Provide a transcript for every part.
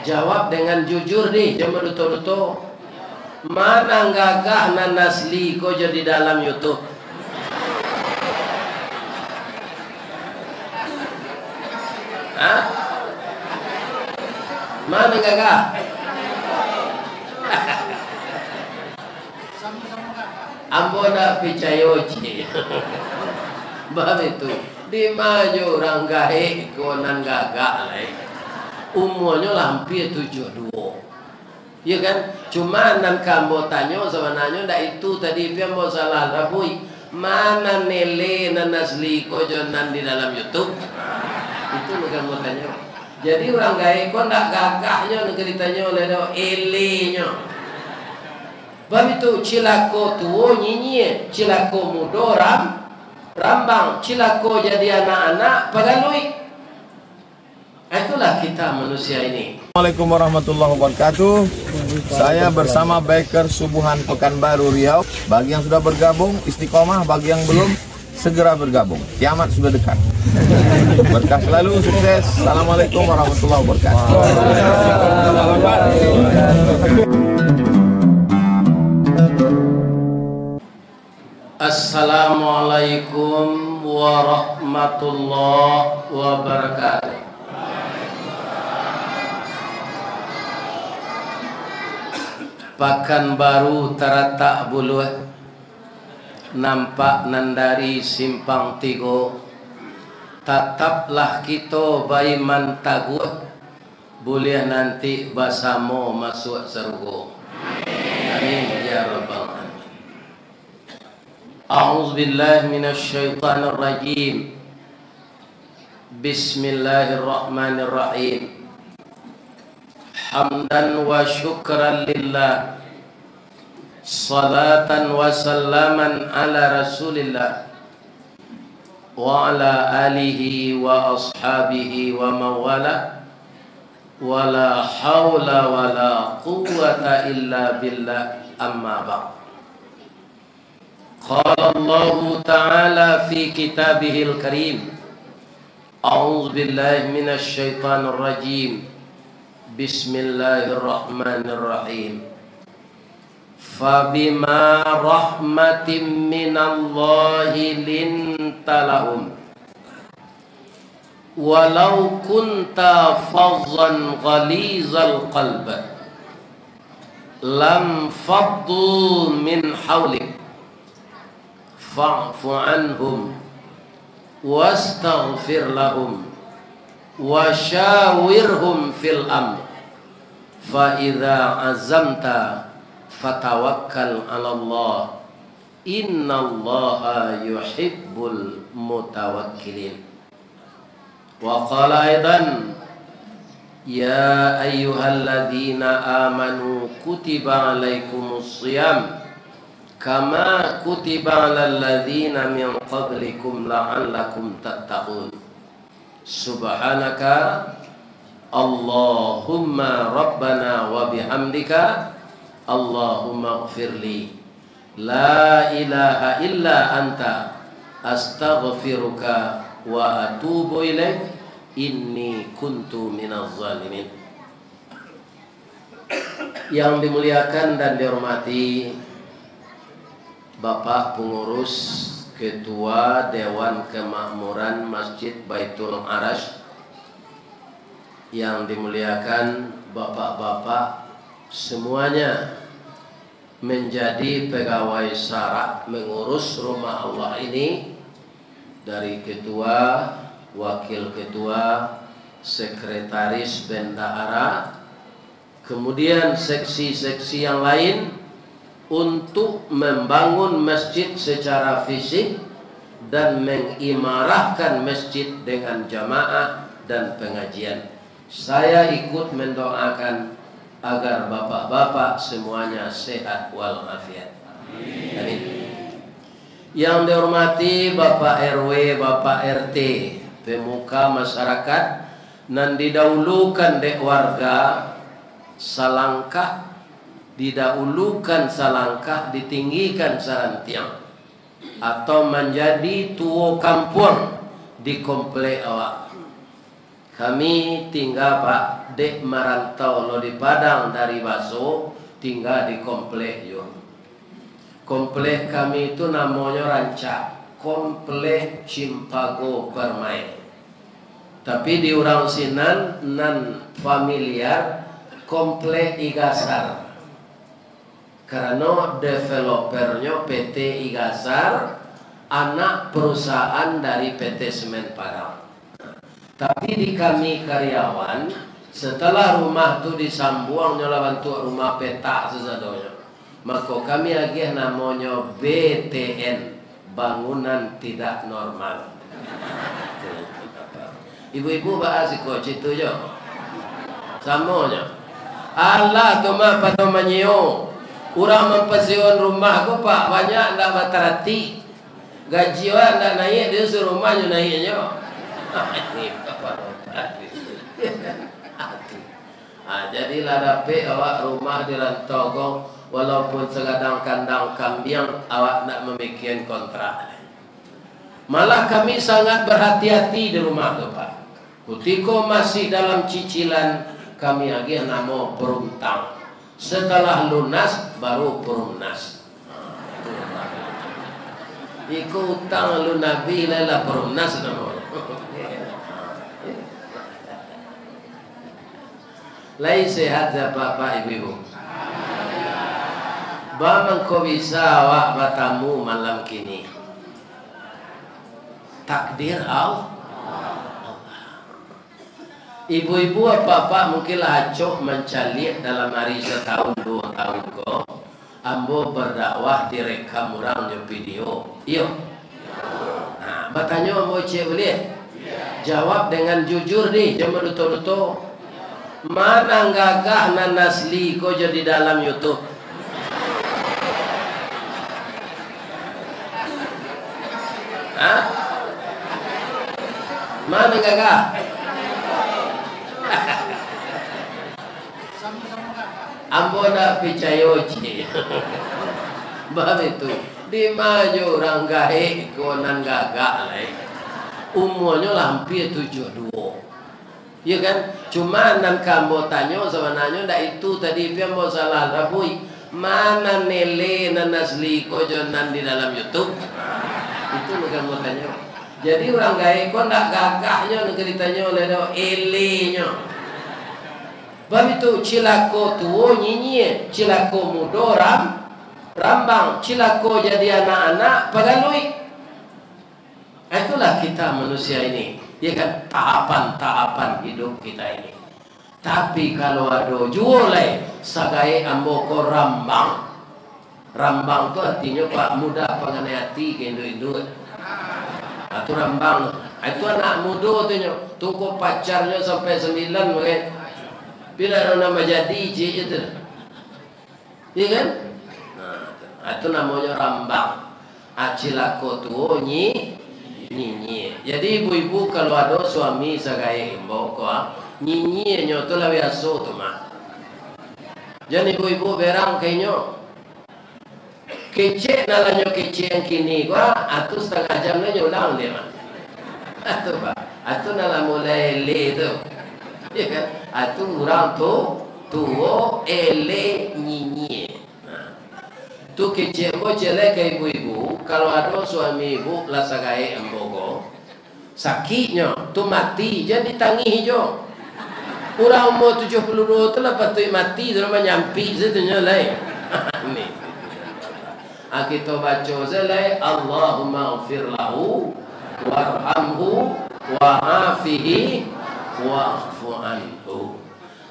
Jawab dengan jujur nih, jangan duto-duto. Mana gagah nan asli ko jadi dalam YouTube? Hah? Mana gagah? Amboda picayoci. Bab itu di maju orang gahe konan gagah lah. Umurnya hampir 72. Ya kan? Cuma nan kambo tanyo sama nanyo ndak itu tadi pian mau salah rabui. Mana nele nan asli ko jonan di dalam YouTube? Itu bukan mau tanyo. Jadi orang gae ko ndak gagahnya negeri tanyo oleh do elenya. Bab itu cilako tuo nyinyi, cilako mudo rambang, cilako jadi anak-anak pagalui. Itulah kita manusia ini. Assalamualaikum warahmatullahi wabarakatuh. Saya bersama Biker Subuhan Pekanbaru Riau. Bagi yang sudah bergabung istiqomah, bagi yang belum segera bergabung. Kiamat sudah dekat. Berkah selalu, sukses. Assalamualaikum warahmatullahi wabarakatuh. Assalamualaikum warahmatullahi wabarakatuh. Pekanbaru taratak bulu nampak nandari simpang tigo. Tataplah kita baiman tagut, boleh nanti basamo masuk surga. Amin ya rabbal alamin. A'udzu billahi minasy syaithanir rajim. Bismillahirrahmanirrahim. Hamdan wa syukran lillah, salatan wa salaman ala rasulillah wa ala alihi wa ashabihi wa mawala, wa la hawla wa la quwwata illa billah, amma ba'd. Qala Allah ta'ala fi kitabihil karim, a'udzu billahi minasy syaithanir rajim. Bismillahirrahmanirrahim. Fabima rahmatin minallahi lintalahum walau kunta fazzan ghalizal qalb lam faddu min hawlik fa'fu anhum wastaghfir lahum wa syawirhum fil amr fa idza azamta fatawakkal 'ala Allah innallaha yuhibbul mutawakkilin. Wa qala aidan ya ayyuhalladzina amanu kutiba 'alaikumus shiyam kama kutiba 'alal ladzina min qablikum la'allakum tattaqun. Subhanaka Allahumma rabbana wa bihamdika Allahumma ighfirli la ilaha illa anta astaghfiruka wa atubu ilaik inni kuntu minaz zalimin. Yang dimuliakan dan dihormati Bapak pengurus Ketua Dewan Kemakmuran Masjid Baitul Arash, yang dimuliakan bapak-bapak semuanya menjadi pegawai syarat mengurus rumah Allah ini, dari ketua, wakil ketua, sekretaris bendahara, kemudian seksi-seksi yang lain, untuk membangun masjid secara fisik dan mengimarahkan masjid dengan jamaah dan pengajian. Saya ikut mendoakan agar bapak-bapak semuanya sehat walafiat. Amin. Yang dihormati Bapak RW, Bapak RT, pemuka masyarakat, nan didahulukan dek warga salangkah, didahulukan salangkah, ditinggikan sarantiang, atau menjadi tuo kampung di komplek awak. Kami tinggal Pak dek merantau lo di Padang dari Baso, tinggal di komplek yo. Komplek kami itu namanya Rancak, komplek Cimpago Permai. Tapi di orang sinan nan familiar komplek Igasar. Karena developernya PT Igasar, anak perusahaan dari PT Semen Padang. Tapi di kami karyawan, setelah rumah itu disambuang nyola bantu rumah petak sesadonya, maka kami agih namanya BTN, bangunan tidak normal. Ibu-ibu bahas kok itu yo, samonya. Allah tu mah pada menyo, urang mempensiun rumah ko pak banyak ndak batarati, gaji orang ndak naik dia suruh rumahnya naiknya. Jadilah dapat awak rumah di Rantogong, walaupun segadang kandang kambing awak nak memikirkan kontrak. Malah kami sangat berhati-hati di rumah tu pak. Ketika masih dalam cicilan kami lagi nama peruntang. Setelah lunas baru perumnas. Iku utang lu Nabi lelah perumnas namanya. Lain sehat ya bapak ibu. Bagaimana kau bisa awak bertamu malam kini? Takdir Allah. Ibu-ibu apa-apa mungkinlah acok mencalik dalam hari setahun 2 tahun kau. Ambo berdakwah direkam orang di video. Iyo. Nah, bertanya ambo cik boleh? Jawab dengan jujur nih, jangan luto-luto. Mana gagah nan asli kau jadi dalam YouTube? Hah? Mana gagah? Ambo nak percaya je. Bab itu di maju orang gahe konan gagak lah. Umurnya hampir 72. Ya kan? Cuma nan kamu tanya sebenarnya ndak itu tadi pian mau salah rabui. Mana nele nan asli kau jonan di dalam YouTube? Itu bukan mau tanya. Jadi orang gae kau ndak gagahnya negeri tanya oleh elenya. Bab itu cilako tuo nyinyi, cilako mudo rambang, cilako jadi anak-anak pagalui. Itulah kita manusia ini. Ya kan, tahapan-tahapan hidup kita ini. Tapi kalau ada jualai sagai amboko rambang. Rambang itu artinya pak muda pengenai hati ke Indo-Indo. Itu rambang. Itu anak muda tu tunggu pacarnya sampai 9 mungkin. Bila nama jadi je itu. Ya kan? Nah, itu namanya rambang. Acilako tu nyi. Jadi ibu-ibu kalau ada suami sagai imbau kau nyinyi nyoto lah biasa tu mah. Jadi ibu-ibu berang kayaknya kecek nalanya kecek yang kini kau atau setengah jam nanya ulang dia mah. Atau pak, atau nala mulai le tu, ya kan? Atau orang tu ele nyinyi. Tu kecil ko celek ke ibu-ibu kalau ada suami ibu lah sagai embogo sakitnya tu mati jadi tangi hijau orang umur 72 tu lah patut mati tu menyampi setunya lai ni kita baca selai Allahumma ighfir lahu warhamhu wa'afihi wa'fu anhu.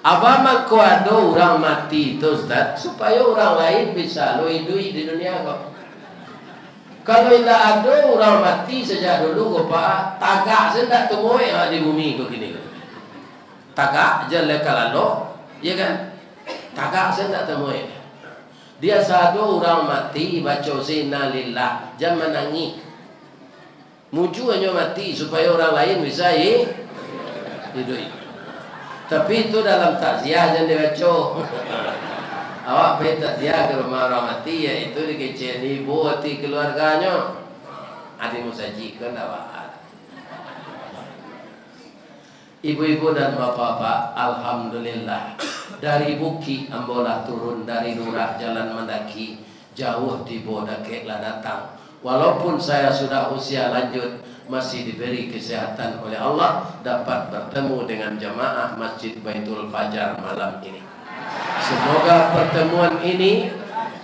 Apa makko ada orang mati itu Ustaz supaya orang lain bisa lo hidup di dunia kok. Kalau tidak ada orang mati sejak dulu kok pak tagak saya tidak temui di bumi kok gini. Tagak je lekal lo, ya kan? Tagak saya tidak temui. Dia sado orang mati baca innalillah jangan menangis. Muju hanya mati supaya orang lain bisa hidup. Tapi itu dalam takziah jangan dibaca. Awak pergi takziah ke rumah orang mati ya itu dikecil ibu hati keluarganya. Ada musajikan awak. Ibu-ibu dan bapak-bapak, alhamdulillah dari Buki ambolah turun dari lurah jalan mendaki jauh di Bodake lah datang. Walaupun saya sudah usia lanjut, masih diberi kesehatan oleh Allah dapat bertemu dengan jamaah Masjid Baitul Fajar malam ini. Semoga pertemuan ini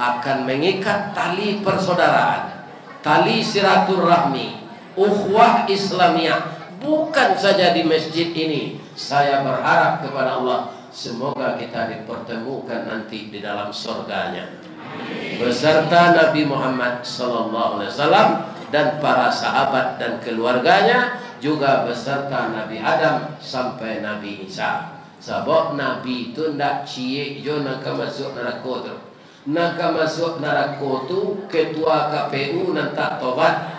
akan mengikat tali persaudaraan, tali silaturahmi, ukhuwah Islamiyah. Bukan saja di masjid ini. Saya berharap kepada Allah, semoga kita dipertemukan nanti di dalam surganya beserta Nabi Muhammad SAW dan para sahabat dan keluarganya, juga beserta Nabi Adam sampai Nabi Isa. Sebab Nabi itu ndak cie jo nak masuk neraka tu. Nak masuk neraka tu ketua KPU nak tak tobat.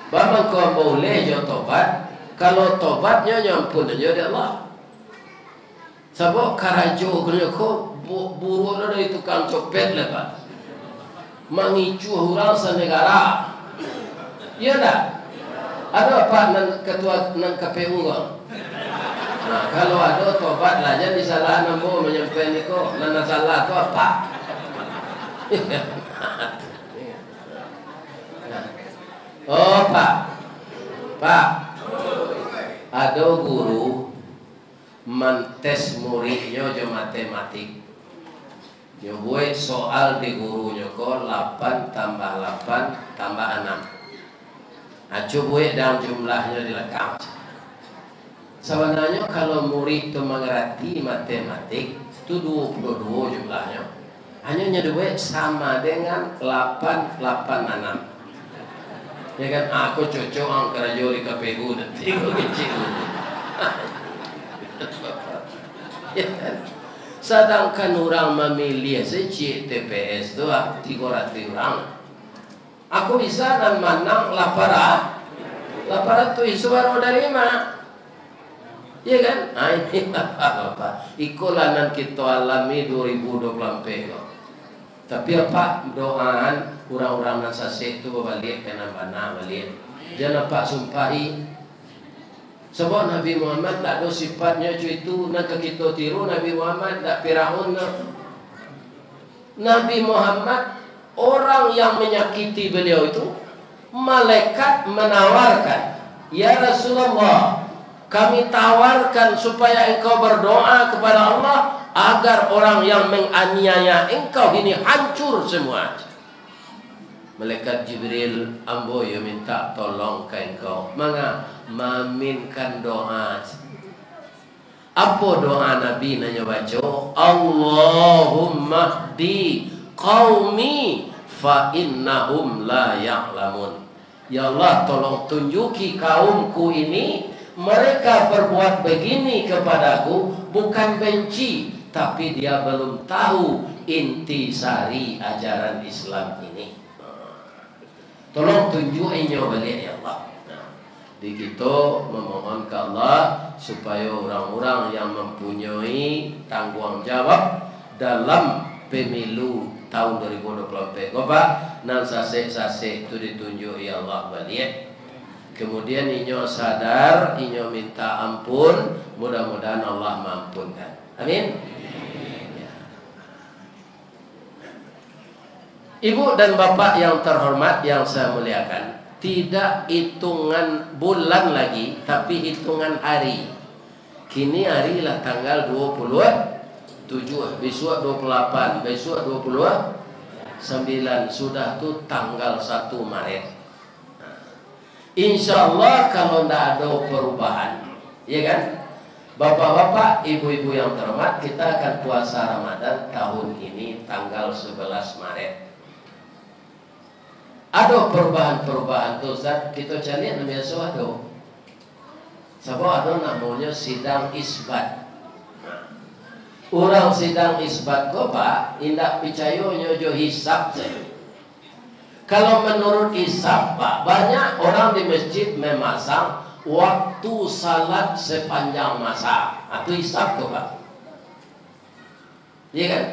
Bapa kau boleh jo tobat, kalau tobatnya nyampun aja dia Allah. Sebab karajo kena kau buru dari tukang copet lepas, mengicu orang senegara. Ya dah. Ada apa nan ketua nan KPU kau? Nah kalau ada tobat lah, jadi salah nambo menyampaikan kau, nan salah tu apa? Oh Pak, ada guru mentes muridnya je matematik. Dia buat soal di gurunya ko 8 tambah 8 tambah 6. Acu buat dalam jumlahnya dilekam. Sebenarnya kalau murid itu mengerti matematik itu 22 jumlahnya. Hanya buat sama dengan 8 8 6. Ya kan, aku cocok angkara jori KPU nanti aku kecil. Ya kan? Sedangkan orang memilih secik TPS tu 300 orang. Aku bisa dan menang 800 itu baru dari mana? Ya kan? Nah, ini apa? Ikulah nan kita alami 2024. Tapi apa doaan orang-orang nasasik itu balik kena bana balik. Jangan apa sumpahi. Sebab Nabi Muhammad tak ada sifatnya itu nak kita tiru. Nabi Muhammad tak Firaun. Nabi Muhammad orang yang menyakiti beliau itu malaikat menawarkan, ya Rasulullah, kami tawarkan supaya engkau berdoa kepada Allah agar orang yang menganiaya engkau ini hancur semua. Malaikat Jibril ambo yo minta tolong ke engkau. Manga maminkan doa. Apa doa Nabi nanya baca? Allahumma di qaumi fa innahum la ya'lamun. Ya Allah, tolong tunjuki kaumku ini, mereka berbuat begini kepadaku bukan benci, tapi dia belum tahu intisari ajaran Islam ini. Tolong tunjukin balik ya Allah. Di kita memohon ke Allah supaya orang-orang yang mempunyai tanggung jawab dalam pemilu tahun 2024 Pak, nan sase-sase itu ditunjuk ya Allah balik. Kemudian inyo sadar, inyo minta ampun, mudah-mudahan Allah mampunkan. Amin. Ibu dan bapak yang terhormat yang saya muliakan, tidak hitungan bulan lagi, tapi hitungan hari. Kini hari lah tanggal 27, besok 28, besok 29, sudah tuh tanggal 1 Maret. Insya Allah kalau tidak ada perubahan, ya kan? Bapak-bapak, ibu-ibu yang terhormat, kita akan puasa Ramadan tahun ini tanggal 11 Maret. Ada perubahan-perubahan tu Ustaz, kita cari yang biasa ada. Sebab ada namanya sidang isbat. Orang sidang isbat ko Pak, indak percaya nyojo hisab saya. Kalau menurut hisab Pak, banyak orang di masjid memasang waktu salat sepanjang masa. Itu hisab tu Pak. Iya kan?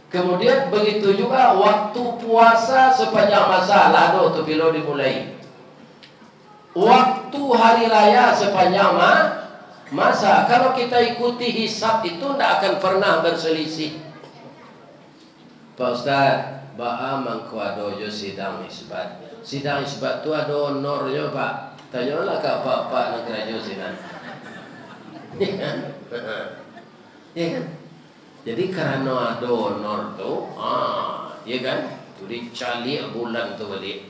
Kemudian begitu juga waktu puasa sepanjang masa. Lalu tu bila dimulai. Waktu waktu hari raya sepanjang masa. Kalau kita ikuti hisab itu tidak akan pernah berselisih. Pak Ustaz, ba'a mangkuadojo sidang isbat. Sidang isbat itu ada honornya Pak. Tanyalah ke Pak negara sidang. Ya kan? Jadi karena ada honor tu, ya kan? Tu dicali bulan tu balik.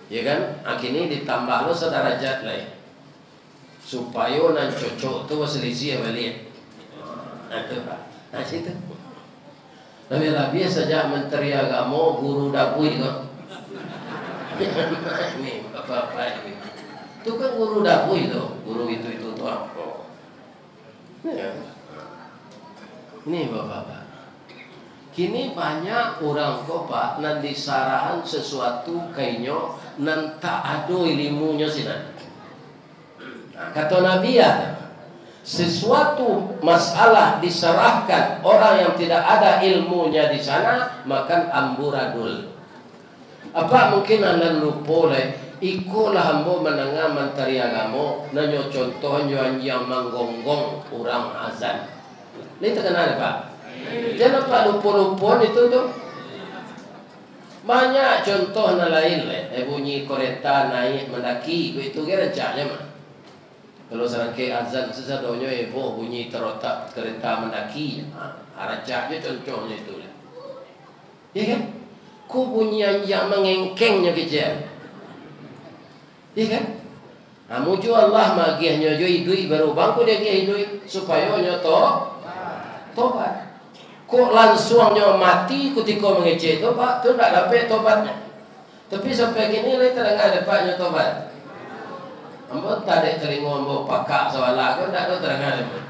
Ya kan? Akhirnya ditambah lo sederajat lah. Supaya nan cocok tu selisih balik. Itu Pak. Nah situ. Lebih saja Menteri Agama, guru dapur itu. Ini apa-apa ini. Itu kan guru dapur itu, guru itu tu apa? Ya. Ini bapak-bapak. Kini banyak orang kok Pak nan disarahan sesuatu kayaknya nan tak ada ilmunya sih nan. Kata Nabi ya, sesuatu masalah diserahkan orang yang tidak ada ilmunya di sana makan amburadul. Apa mungkin anda lupa le? Ikulah hambo menengah Menteri Agama nanyo contohnya yang menggonggong orang azan. Ini terkenal Pak. Jangan Pak lupa-lupa itu tuh. Banyak contoh lain le. Bunyi kereta naik mendaki itu kira rencanya mah. Kalau serangkai azan sesadonyo bunyi terotak kereta mendaki, aracaknya contohnya itu. Ya kan? Ku bunyi yang mengengkengnya kecil. Ya kan? Muju Allah magihnya jo idui baru bangku dia idui supaya nyoto tobat. Kok langsungnya mati ketika mengecek tobat tu tak dapat tobatnya. Tapi sampai kini le terangkan dapatnya tobat. Ambo tadi telinga ambo pakak soalan kau tak tahu terangkan ambo.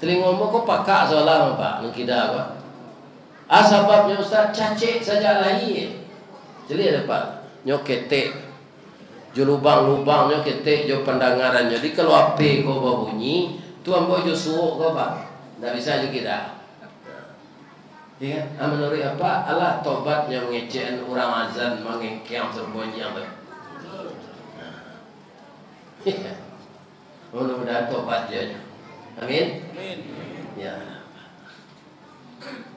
Telinga ambo kau pakak soalan Pak, mengkida apa? Sebabnya Ustaz cacik saja lagi. Jadi ada Pak, nyoketek, jo lubang-lubang nyoketek, jo pendengarannya. Jadi kalau api kau bunyi, tu ambo jo suuk kau Pak, tak bisa juga kita. Ya, menurut apa? Allah tobatnya mengecekan orang azan mengengkang serbonyi yang ya. Mudah-mudahan tobat dia. Amin. Ya.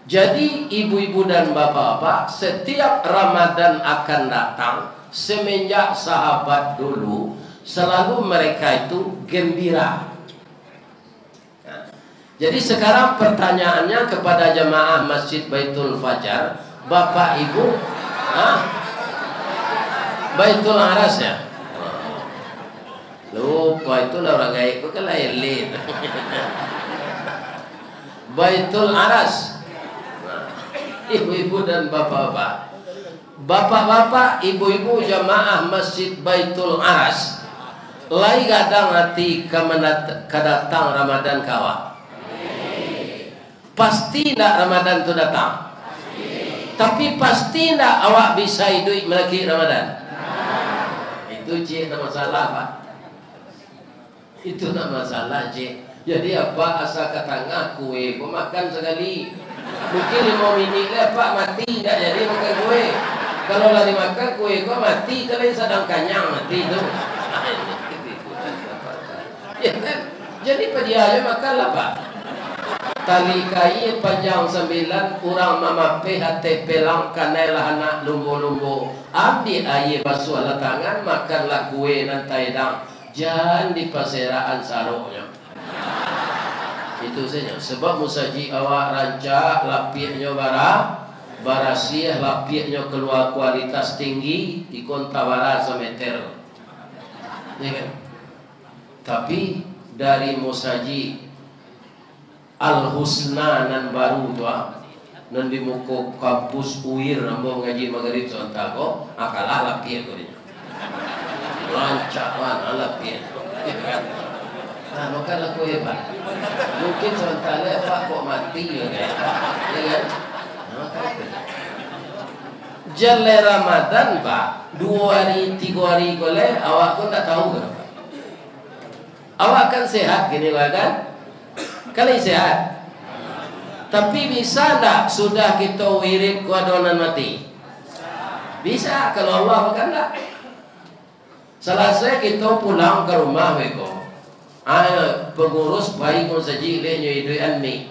Jadi ibu-ibu dan bapak-bapak, setiap Ramadan akan datang semenjak sahabat dulu selalu mereka itu gembira. Jadi sekarang pertanyaannya kepada jemaah Masjid Baitul Fajar, Bapak Ibu, Baitul Aras ya? Lupa itu lah orang gaib itu kan lain. Baitul Aras. Ibu-ibu dan bapak-bapak. Bapak-bapak, ibu-ibu jamaah Masjid Baitul Aras. Lai gadang hati kedatang Ramadan kawa. Pasti tidak Ramadan itu datang. Tapi pasti tidak awak bisa hidup melaki Ramadan. Itu cik tak masalah Pak. Itu tak masalah cik. Jadi apa asal kata kue kau makan sekali. Mungkin 5 minit lah Pak mati tidak jadi makan kue. Kalau lari makan kue kau mati kalau sedang kenyang mati itu. Ya kan? Jadi pedianya makanlah Pak. Tali kai panjang 9 orang mama hati pelang kanela anak lumbu-lumbu. Ambil air basuh ala tangan makanlah kue nanti dang. Jangan di paseraan saruknya. Itu saja. Sebab musaji awak rancak lapiknya barasiah lapiknya keluar kualitas tinggi ikon tawara semeter. Ya kan? Tapi dari musaji Al-Husna nan baru tu nan di muka kampus UIR nambo ngaji maghrib sontago akalah lapik ko dinyo. Rancak wan lapik. Nah, maka laku hebat. Mungkin sementara Pak kok mati ya kan? Jale Ramadan Pak 2 hari 3 hari boleh awak pun tak tahu kan Pak. Awak kan sehat gini kan? Kali sehat. Tapi bisa tak sudah kita wirid kuadonan mati? Bisa kalau Allah kan tak. Selesai kita pulang ke rumah mereka. Pengurus baik pun saji lehnya itu anmi.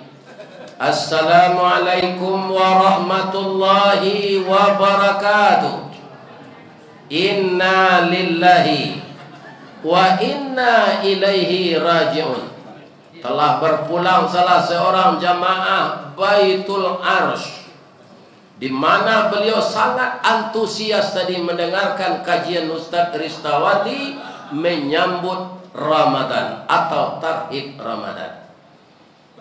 Assalamualaikum warahmatullahi wabarakatuh. Inna lillahi wa inna ilaihi raji'un. Telah berpulang salah seorang jamaah Baitul Arsh, di mana beliau sangat antusias tadi mendengarkan kajian Ustaz Ristawati menyambut Ramadan atau tarhib Ramadan.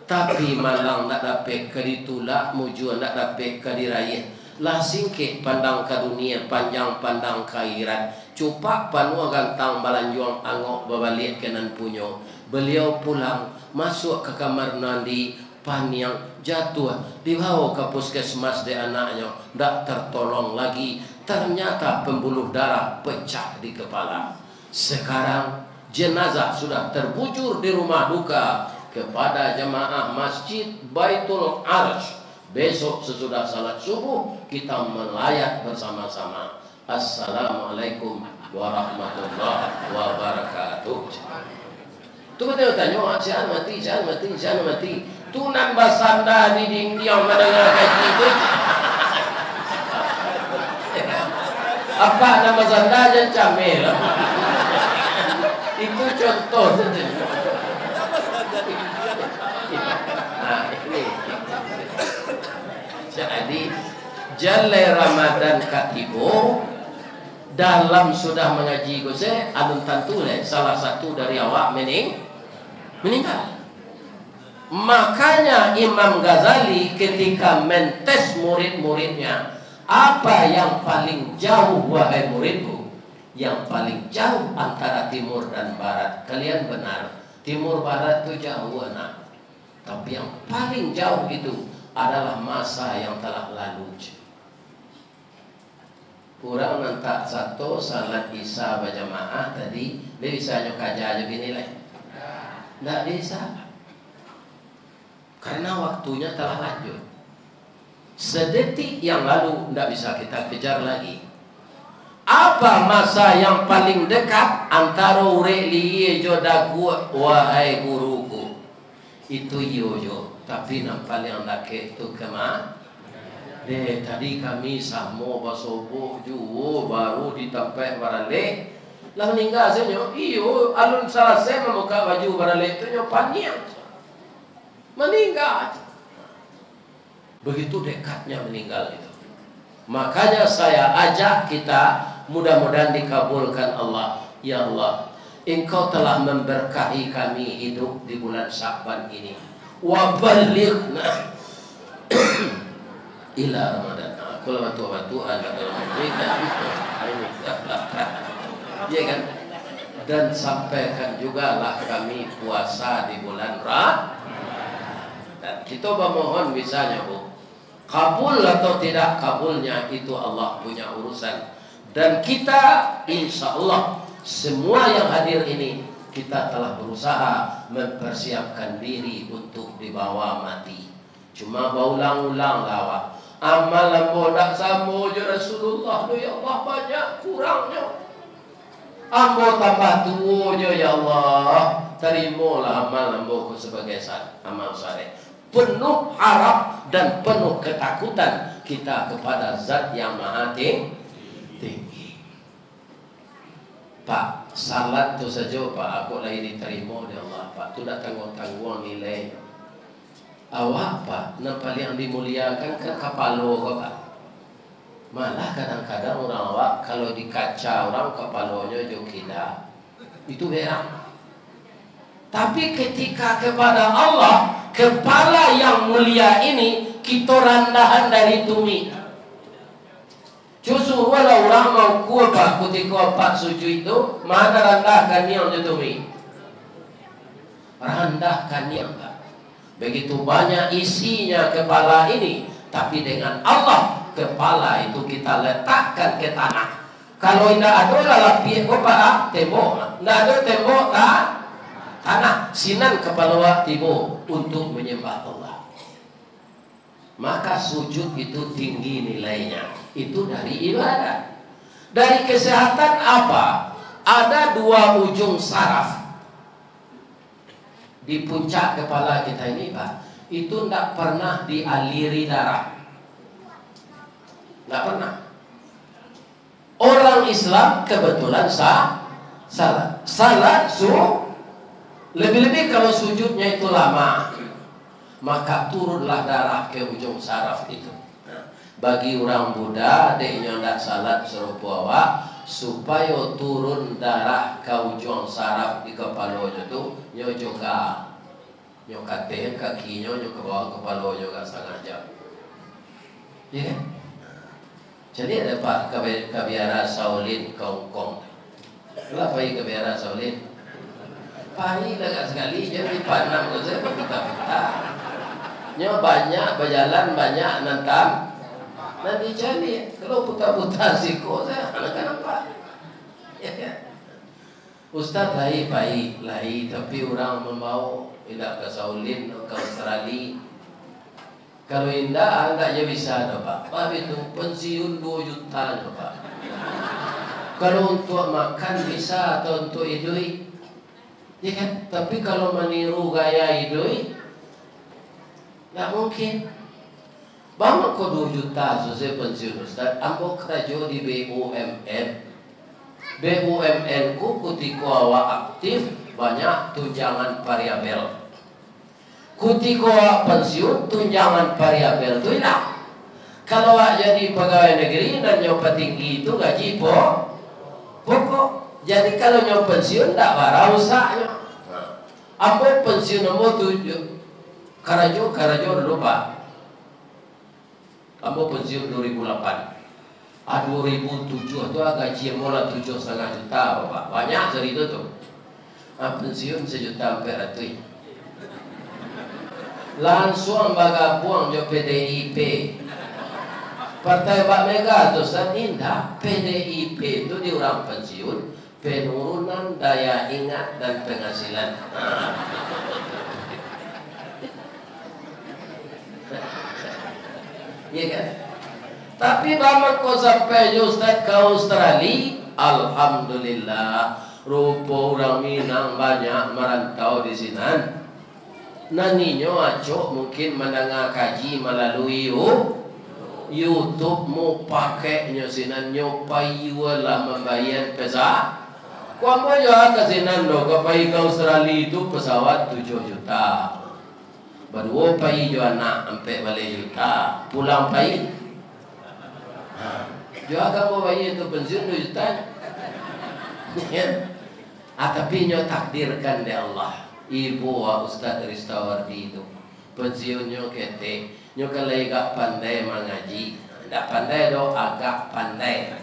Tapi malang nak dapat keritulak muju nak dapat kediraya. Lah singkit pandang ke dunia, panjang pandang ke akhirat. Cupak panua gantang balanjuang angok babalik kenan punyo. Beliau pulang masuk ke kamar mandi, paniang jatuh, dibawa ke puskesmas de anaknya, tak tertolong lagi. Ternyata pembuluh darah pecah di kepala. Sekarang jenazah sudah terbujur di rumah duka kepada jemaah Masjid Baitul Arsh. Besok sesudah salat subuh kita melayat bersama-sama. Assalamualaikum warahmatullahi wabarakatuh. Tu kita tanya, siapa mati, siapa mati, siapa mati. Tunan basanda di dinding mendengar kaji itu. Apa nama sanda je camel. Itu contoh saja. Nah, ini. Jadi Jalai Ramadan katibo dalam sudah mengaji gose alun tentu salah satu dari awak meninggal. Makanya Imam Ghazali ketika mentes murid-muridnya, apa yang paling jauh wahai muridku? Yang paling jauh antara timur dan barat. Kalian benar, timur barat itu jauh anak. Tapi yang paling jauh itu adalah masa yang telah lalu. Kurang nantak satu salat isya berjamaah tadi, dia bisa nyokaja aja gini lah. Tidak bisa. Karena waktunya telah lanjut. Sedetik yang lalu tidak bisa kita kejar lagi. Apa masa yang paling dekat antara urek liye jodaku wahai guruku? Itu yoyo. Tapi nampak yang laki itu kemana? Tadi kami samo basobo juo baru ditampai barale. Lah meninggal saja. Iyo alun salah saya memuka baju barale itu nyo paniang. Meninggal. Begitu dekatnya meninggal itu. Makanya saya ajak kita, mudah-mudahan dikabulkan Allah. Ya Allah, Engkau telah memberkahi kami hidup di bulan Sya'ban ini. Wa balighna ila Ramadan. Kalau batu-batu ada dalam mereka. Ya kan? Dan sampaikan juga lah kami puasa di bulan Ramadan. Dan kita memohon misalnya Bu, kabul atau tidak kabulnya itu Allah punya urusan. Dan kita insya Allah semua yang hadir ini kita telah berusaha mempersiapkan diri untuk dibawa mati. Cuma berulang-ulang lawa. Amalan bodak sama je Rasulullah tu ya Allah banyak kurangnya. Ambo tambah tua je ya Allah. Terimalah amal ambo sebagai amal saleh. Penuh harap dan penuh ketakutan kita kepada Zat yang Maha Tinggi. Pak, salat tu saja Pak, aku lagi diterima oleh Allah Pak. Tu dah tanggung-tanggung nilai. Awak Pak, nampak yang dimuliakan kan kapalo kau Pak. Malah kadang-kadang orang awak kalau dikaca orang kapalonya jokida, itu berak. Tapi ketika kepada Allah, kepala yang mulia ini kita rendahan dari tumi. Justru walau orang mau kuat ketika Pak sujud itu, mana rendahkan yang tumi? Rendahkan yang Pak. Begitu banyak isinya kepala ini, tapi dengan Allah kepala itu kita letakkan ke tanah. Kalau tidak ada lapi Pak tembok, tidak ada tembok tanah sinan kepala tibo untuk menyembah Allah. Maka sujud itu tinggi nilainya. Itu dari ibadah. Dari kesehatan apa? ada dua ujung saraf di puncak kepala kita ini, Pak. Itu tidak pernah dialiri darah. Tidak pernah. Orang Islam kebetulan salat lebih-lebih kalau sujudnya itu lama, maka turunlah darah ke ujung saraf itu. Bagi orang Buddha, deknya ndak salat serupa awak, supaya turun darah ke ujung saraf di kepala itu, nyo juga, nyo kate kakinya nyo ke bawah kepala juga sangat jauh. Ya kan? Jadi ada Pak Kabiara Shaolin Kongkong. Kenapa ini Kabiara Shaolin? Pahit agak sekali, jadi panam ke saya kita. Nyo banyak berjalan, banyak nantam. Nanti cari, kalau putar-putar siko saya anak-anak Pak. Ya kan? Ustaz baik, tapi orang mau tidak ke Shaolin, ke Australia. Kalau indah, enggaknya bisa ada Pak. Pak itu pensiun 2 juta Pak. Kalau untuk makan bisa atau untuk hidup, ya kan? Tapi kalau meniru gaya hidup, nggak mungkin. Bang ko 2 juta selesai pensiun Ustaz, ambo kerja di BUMN. BUMN ku ketika awak aktif banyak tunjangan variabel. Ketika awak pensiun tunjangan variabel itu hilang. Kalau awak jadi pegawai negeri dan nyoba tinggi itu gaji pokok. Jadi kalau nyoba pensiun tak barang usahanya. Ambo pensiun ambo 7 karajo dulu Pak. Ambo pensiun 2008. 2007 itu gaji mula 7,5 juta Bapak. Banyak dari itu tuh. Pensiun 1 juta hampir itu. Langsung bagabung jo PDIP. Partai Pak Mega itu indah. PDIP itu di orang pensiun penurunan daya ingat dan penghasilan. Ya kan? Tapi bamak ko sampai Ustaz ke Australia, alhamdulillah, rupa orang Minang banyak merantau di sini. Naninyo acok mungkin mendengar kaji melalui YouTube mau pakai nyosinan nyopai wala membayar pesawat. Kau mau jual ke sini lo, ke Australia itu pesawat 7 juta. Baru pai jo anak sampai balik juta, pulang pai. Jo agak bayi itu pensiun 2 juta. Ya. Tapi nyo takdirkan dari Allah. Ibu wa Ustaz Ristawardi itu pensiunnya kete. Nyo kalau agak pandai mengaji, tidak pandai do agak pandai.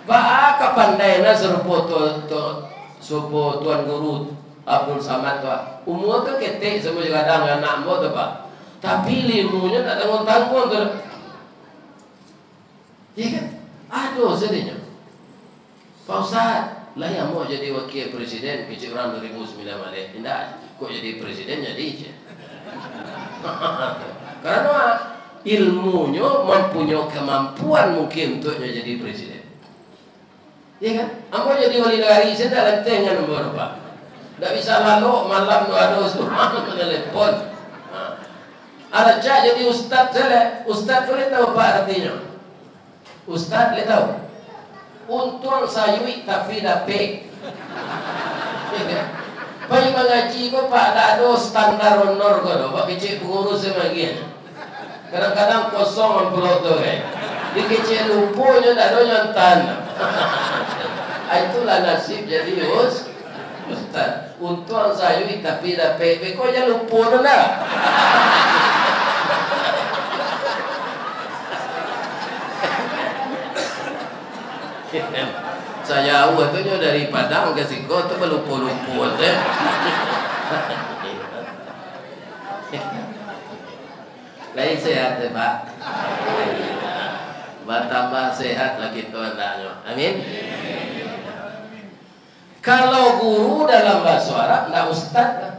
Ba agak pandai na serupa Tuan Guru Abdul Samad Pak. Umur ke ketik semua juga ada anak mo tu Pak. Tapi ilmunya tak tanggung-tanggung tu. Ya kan? Aduh sedihnya. Pak Ustaz, lah yang mau jadi wakil presiden kecil orang 2009 balik. Tidak, kok jadi presiden jadi je. Karena ilmunya mempunyai kemampuan mungkin untuk jadi presiden. Ya kan? Ambo jadi wali negara saya tak lenteng kan nomor Pak. Tak bisa lalu malam tu ada semua telepon. Ada cak jadi ustaz saya. Ustaz tu tahu apa artinya? Ustaz le tahu. Untung sayui tapi dapat. Pai mengaji ko Pak ada standar honor ko do. Pak kecil pengurus sebagian. Kadang-kadang kosong amploto kan. Di kecil lupunya tak ada nyontan. Itulah nasib jadi Ustaz, untung sayui tapi dapat kok jangan lupa dah. Saya awalnya dari Padang ke Siko tu lupa-lupa deh. Lain sehat deh Pak. Bertambah sehat lagi Tuhan dah. Amin. Kalau guru dalam bahasa Arab, nah ustaz,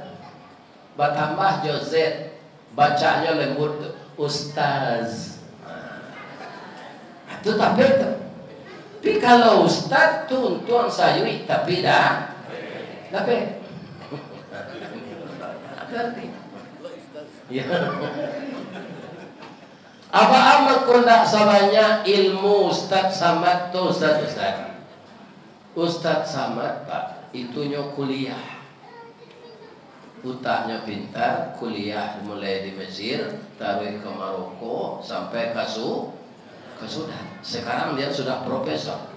bertambah Joseph, bacanya lembut ustaz. Itu tapi itu. Tapi kalau ustaz tuan sayui tapi dah tapi ya. Apa amat kondak sabanya ilmu ustaz samad tu ustaz. Ustaz samad pak itunya kuliah. Utaknya pintar, kuliah mulai di Mesir, taruh ke Maroko sampai ke Sudan. Sekarang dia sudah profesor.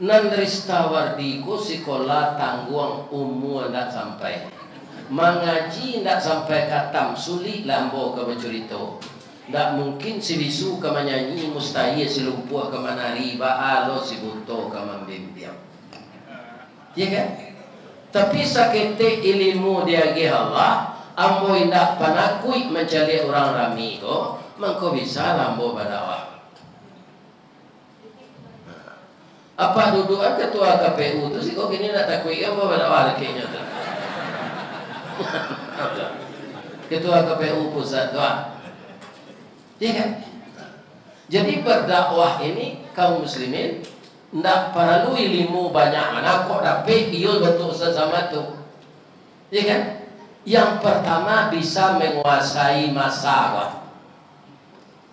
Nandristawardiku sekolah tangguang umur ndak sampai. Mengaji ndak sampai katam sulit lambo ke bercerita. Ndak mungkin si bisu ke menyanyi mustahil si lumpuh ke menari baalo si buto ke membimbiang. Ya kan? Tapi sakete ilmu dia ge Allah, ambo indak panakui mencari orang rami ko, mengko bisa lambo badawah. Apa dudukan ketua KPU tu sih kok gini nak takui apa badawah kayaknya tu. Ketua KPU pusat tu. Ya kan? Jadi berdakwah ini kaum muslimin ndak perlu ilmu banyak mana kok dapat dia betul sesama tu. Ya kan? Yang pertama bisa menguasai masalah.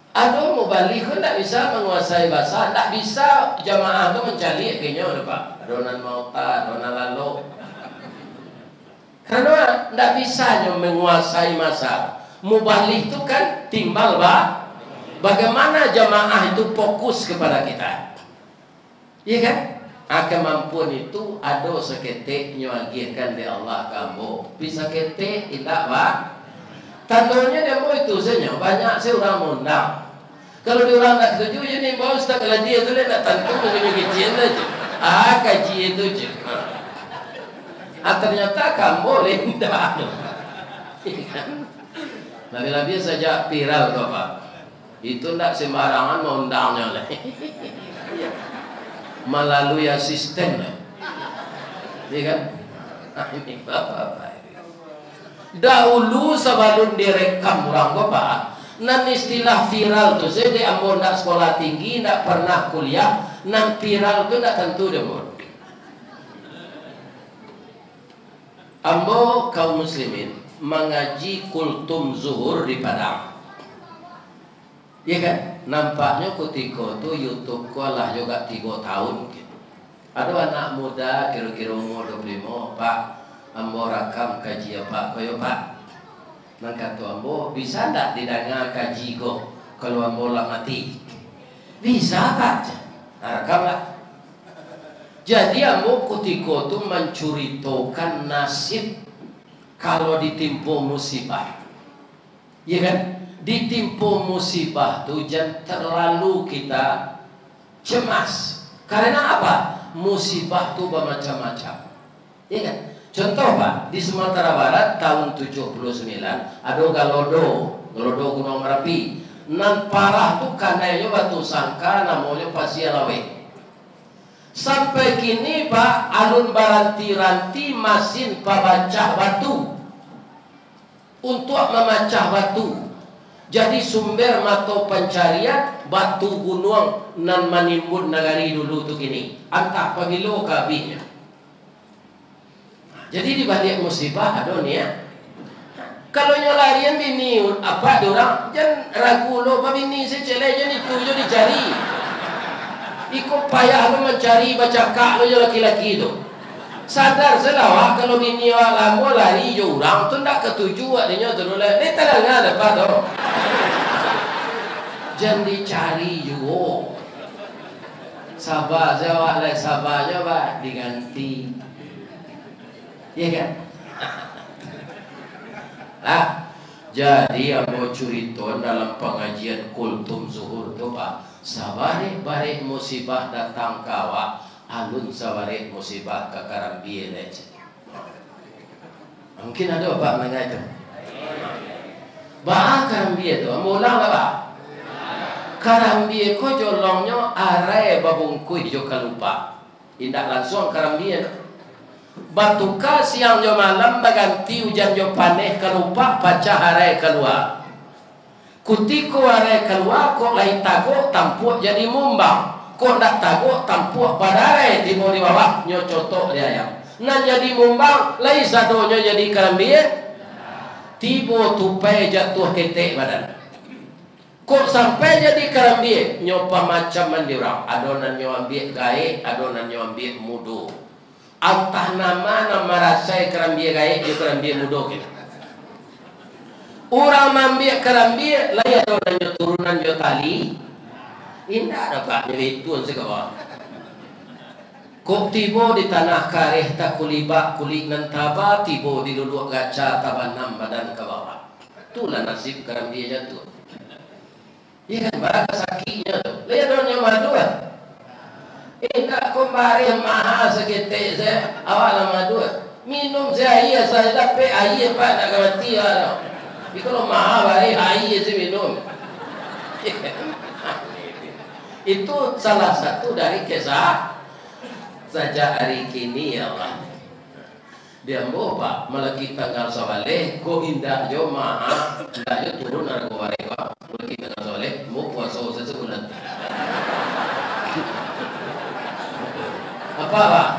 Ada mubalik pun tak bisa menguasai bahasa, tak bisa jamaah tu mencari kayaknya ada Pak. Donan mauta, donan lalu. Karena tak bisa menguasai masalah. Mubalik tu kan timbal bah. Bagaimana jamaah itu fokus kepada kita. Iya kan? Kemampuan itu ada seketik nyuagihkan di Allah kamu. Bisa ketik tidak pak. Tandanya dia mau itu saja. Banyak saya orang mundang. Kalau dia orang tak setuju, jadi bawa ustaz kalau dia tu dia tak tentu mengenai kajian saja. Kaji itu je. Ternyata kamu boleh tidak. Iya kan? Nabi-nabi saja viral kok pak. Itu tidak sembarangan mengundangnya lah. Melalui asisten lah. Ya kan? Ini bapak-bapak. Dahulu sebelum direkam orang bapak, nan istilah viral tu saya di ambo nak sekolah tinggi, nak pernah kuliah, nan viral tu nak tentu dia mau. Ambo kaum muslimin mengaji kultum zuhur di Padang. Ya kan? Nampaknya ketika itu YouTube ku lah juga 3 tahun gitu. Ada anak muda kira-kira umur 25, Pak, ambo rakam kaji apa koyo Pak. Nang kata ambo, bisa tak didengar kaji ko kalau ambo lah mati? Bisa Pak. Rakamlah. Jadi ambo ketika itu mencuritakan nasib kalau ditimpa musibah. Ya kan? Ditimpa musibah tu jangan terlalu kita cemas. Karena apa? Musibah tu bermacam-macam. Ya kan? Contoh Pak, di Sumatera Barat tahun 79 ada Galodo Gunung Merapi. Nan parah tu kanainya batu sangka namanya Pasialawe. Sampai kini Pak alun baranti-ranti masin pabacah batu untuk memecah batu. Jadi sumber mata pencarian batu gunung nan manimbun nagari dulu tu kini. Antah pagilo kabihnya. Jadi di balik musibah ada ni ya. Kalau nyolarian bini apa dorang jangan ragu lo bini secele jangan itu je dicari. Ikut payah lo mencari baca kak lo je laki-laki tu. Sadar selawah kalau bini lama lari je orang tu ndak ketuju adanya tu lah. Ni tak ada apa tu. Jangan dicari juga. Sabar jawab lah sabarnya Pak diganti. Ya kan? Lah, jadi apa cerita dalam pengajian kultum zuhur tu Pak, sabarik-barik musibah datang kawa, alun sabarik musibah ke Karambie aja. Mungkin ada Pak mengenai itu. Bah Karambie tu, mulang lah Pak. Karambie ko jolongnya arai babungkui jo kalupa. Indak langsung Karambie tu. Batuka siang jo malam baganti hujan jo paneh kalupa paca harai keluar. Kutiko harai keluar kok lain tago tampuk jadi mumbang. Kok ndak tahu tampuk padai tibo di bawah nyocotok dia ayam. Nan jadi mumbang lai sadonya jadi kerambie. Tibo tupai jatuh ketek badan. Kok sampai jadi kerambie nyopa macam mandi orang. Adonan nyo ambil gae, adonan nyo ambil mudo. Antah nama rasai kerambie gae, dia kerambie mudo kita. Orang ambil kerambie lai adonan nyo turunan nyo tali. Indah dapat jadi tuan segala. Kok tibo di tanah kareh tak kulibak kulit nan taba tibo di duduk gaca tabanam badan ke bawah. Itulah nasib kerambie jatuh. Ya kan barang sakitnya tu. Lihat dong yang madu kan. Indah kembali mahal sekitar saya awal madu. Minum saya air saya dapat air pak nak mati lah. Tapi kalau mahal air saya minum. Itu salah satu dari kisah saja hari kini ya Allah. Dia bawa melaki tanggal sawale, ko indah jo maha, indah jo turun narko wareka, melaki tanggal sawale, mau puasa sesebulan. Apa pak?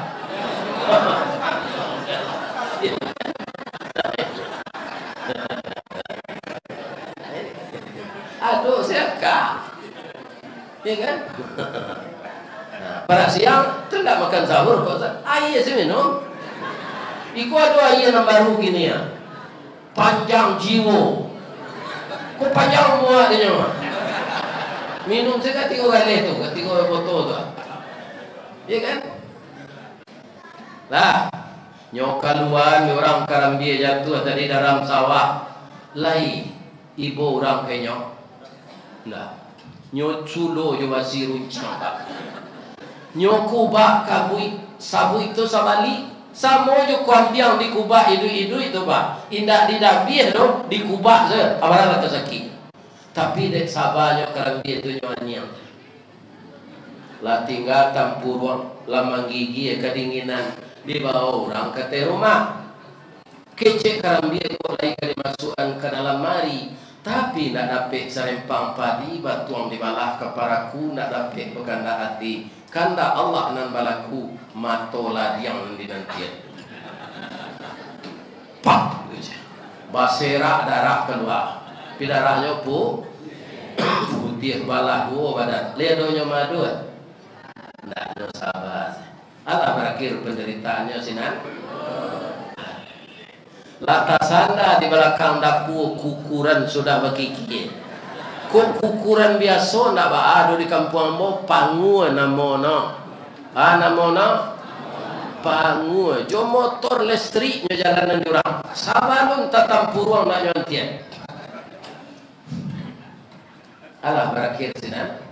Aduh siapa? Ya kan? Nah, pada siang tidak makan sahur kok. Air sih minum. Iku ada air yang baru gini ya. Panjang jiwa. Kok panjang muat dia mah. Minum saya 3 kali tu, 3 botol tu. Ya kan? Lah, nyokaluan orang kerambie jatuh dari dalam sawah. Lai ibu orang kenyok. Nah. Nyo culo jo basi runcang pak. Nyo kubak kabui sabu itu sabali. Samo jo kuambiang di kubak idu itu pak. Indak didabih do di kubak je. Abaran kata sakit. Tapi dek sabarnya kerambie itu nyo aniang. Lah tinggal tampuruang lamang gigi kedinginan di bawah orang kata rumah. Kecek kerambie kok lagi dimasukkan ke dalam mari. Tapi nak dapat serempang padi batuang dibalah keparaku nak dapat berganda hati kanda Allah nan balaku matola diang dinantian pak basera darah keluar pidarahnya putih balah dua badan ledonya madu ndak ada sabar Allah berakhir penderitaannya sinan. Latas anda di belakang dapur kukuran sudah berkiki. Kok kukuran biasa nak berada di kampung mo pangu namona. Namona pangu. Jo motor listriknya jalanan diorang. Sabalun tatam puruang nak nyontian. Allah berakhir sinan.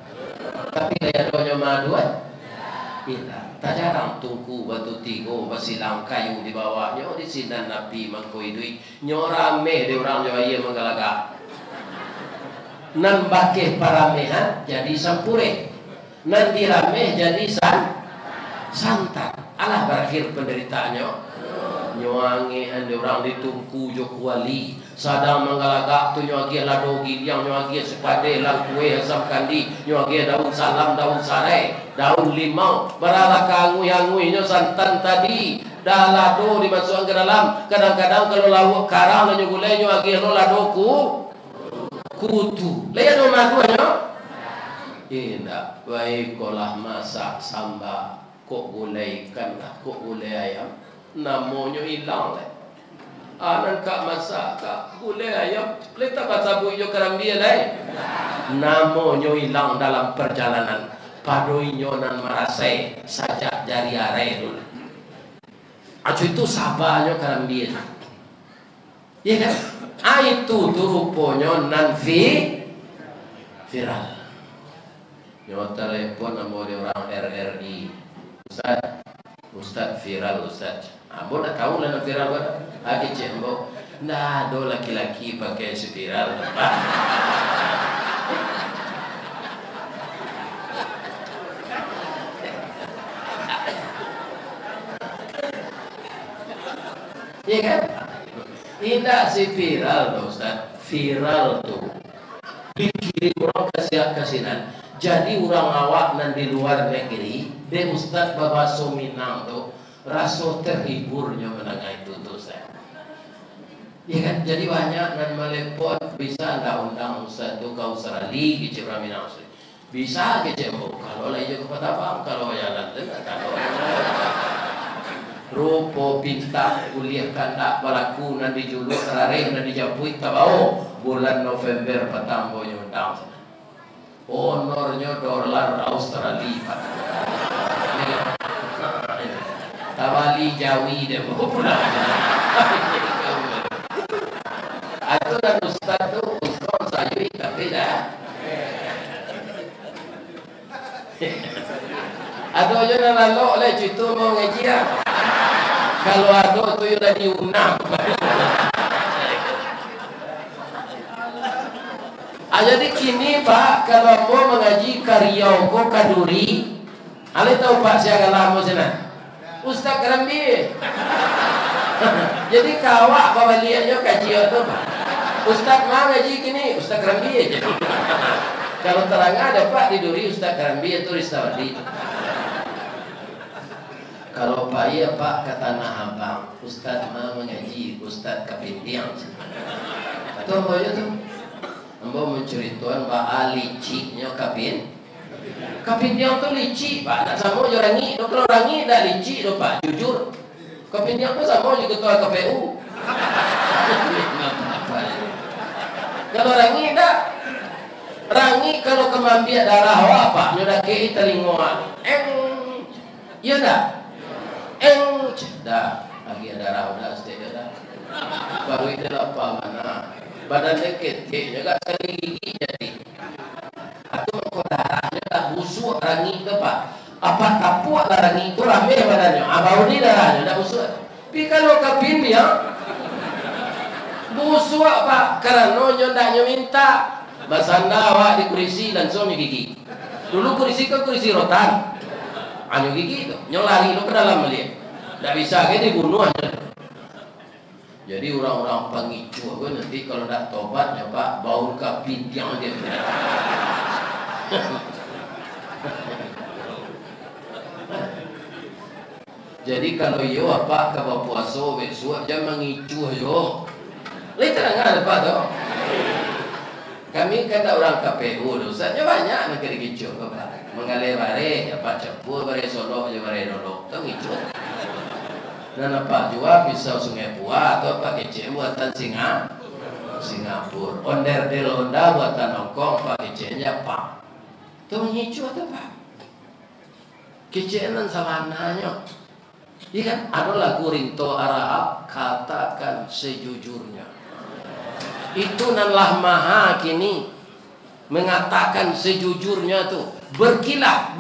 Tapi daya doanya maduan. Tidak. Tak jarang tungku batu tigo basilang kayu di bawahnya di sinan napi mangkoi duit nyorame de orang Jawa iya menggalaga nan bakeh paramehan jadi sampure nan dirame jadi santan Allah berakhir penderitaannya nyoangi ande orang ditungku jo kuali sadang menggalaga tu nyoagi ladogi yang nyoagi sepade lang kue asam kandi nyoagi daun salam daun sarai daun limau berala kangui nyo santan tadi dah lado dimasukkan ke dalam kadang-kadang kalau lawak karang nyo gulai nyoagi lo ladoku kutu lihat no maduanyo indah baik kolah masak samba kok gulai ikan kok gulai ayam namanya hilang leh. Anan kak masak kak gulai ayam. Leta bahasa buyo kerambia leh. Namanya hilang dalam perjalanan. Padoinyo nan marasai sajak jari arai dulu. Acu itu sabarnya kerambia. Iya kan? Itu tu rupanya nan viral. Nyo telepon nama orang RRI. Ustaz viral Ustaz. Ambo nak tahu lah nak viral apa? Lagi cik ambo. Nah, do laki-laki pakai spiral apa? Iya kan? Tidak si viral Ustaz. Viral tuh dikirim orang kasihan Jadi orang awak nan di luar negeri, de Ustaz Babaso Minang tuh rasa terhiburnya menengah itu tuh saya. Ya kan, jadi banyak nan melepot bisa undang Ustaz tuh kau serali gitu Minang bisa gitu kalau lagi kepada bang kalau jalan tengah kalau rupo bintang kuliah kandak pelaku nan dijuluk terare nan dijapui tabau bulan November patambo nyundang honornya dolar Australia pak tabali Jawi deh mau pulang itu dan Ustaz tuh Ustaz saya tapi dah ada aja lalu oleh itu mau ngaji ya. Kalau ada tu udah diundang. Jadi kini Pak kalau mau mengaji Riau ko Kaduri, ale tahu Pak siapa lama sana? Ustaz Kerambi. Jadi kawak bawa lihatnya kaji itu Pak. Ustaz mah ngaji kini Ustaz Kerambi aja. Kalau terang ada Pak di Duri Ustaz Kerambi itu Ristawadi. Kalau Pak iya Pak ke Tanah Abang, Ustaz mah mengaji Ustaz Kapindiang. Atau apa aja tuh? Ambo menceritakan Pak liciknya Kapindiang tuh licik Pak. Nak sama je rangi, kalau rangi dah licik tu Pak, jujur. Kapindiang tu sama je ketua KPU. Kalau rangi dah rangi kalau kemambiak darah apa? Nyoda kei telingoan. Iya dah. Dah lagi ada rauda setiap dah baru itu apa mana badannya kecil juga sekali gigi jadi atau kok darahnya tak busuk rangi ke Pak apa tapuak rangi itu rame badannya abau ni darahnya tak busuk tapi kalau kapin dia busuk Pak karena nyondaknya minta basanda awak di kursi langsung gigi dulu kursi ke kursi rotan anyo gigi itu nyolari lo ke dalam melihat tidak bisa kan dibunuh aja. Jadi orang-orang pengicu aku nanti kalau tidak tobat ya Pak bau kapindiang dia. Jadi kalau yo apa ke puasa besok jangan mengicu yo. Lihat ada Pak toh. Kami kan tak orang KPU dosanya banyak negeri gicu Pak. Mengalir bare ya Pak cepur bare Solo je bare Dolok tu gicu. Dan apa juga pisau Sungai Buah atau pakai kecil buatan Singapura, onderdil Honda buatan Hongkong pakai kecilnya Pak. Itu mengicu atau Pak? Kecilan salananya. Iya kan ada lagu Rinto Arahap katakan sejujurnya. Itu nanlah maha kini mengatakan sejujurnya tuh berkilah.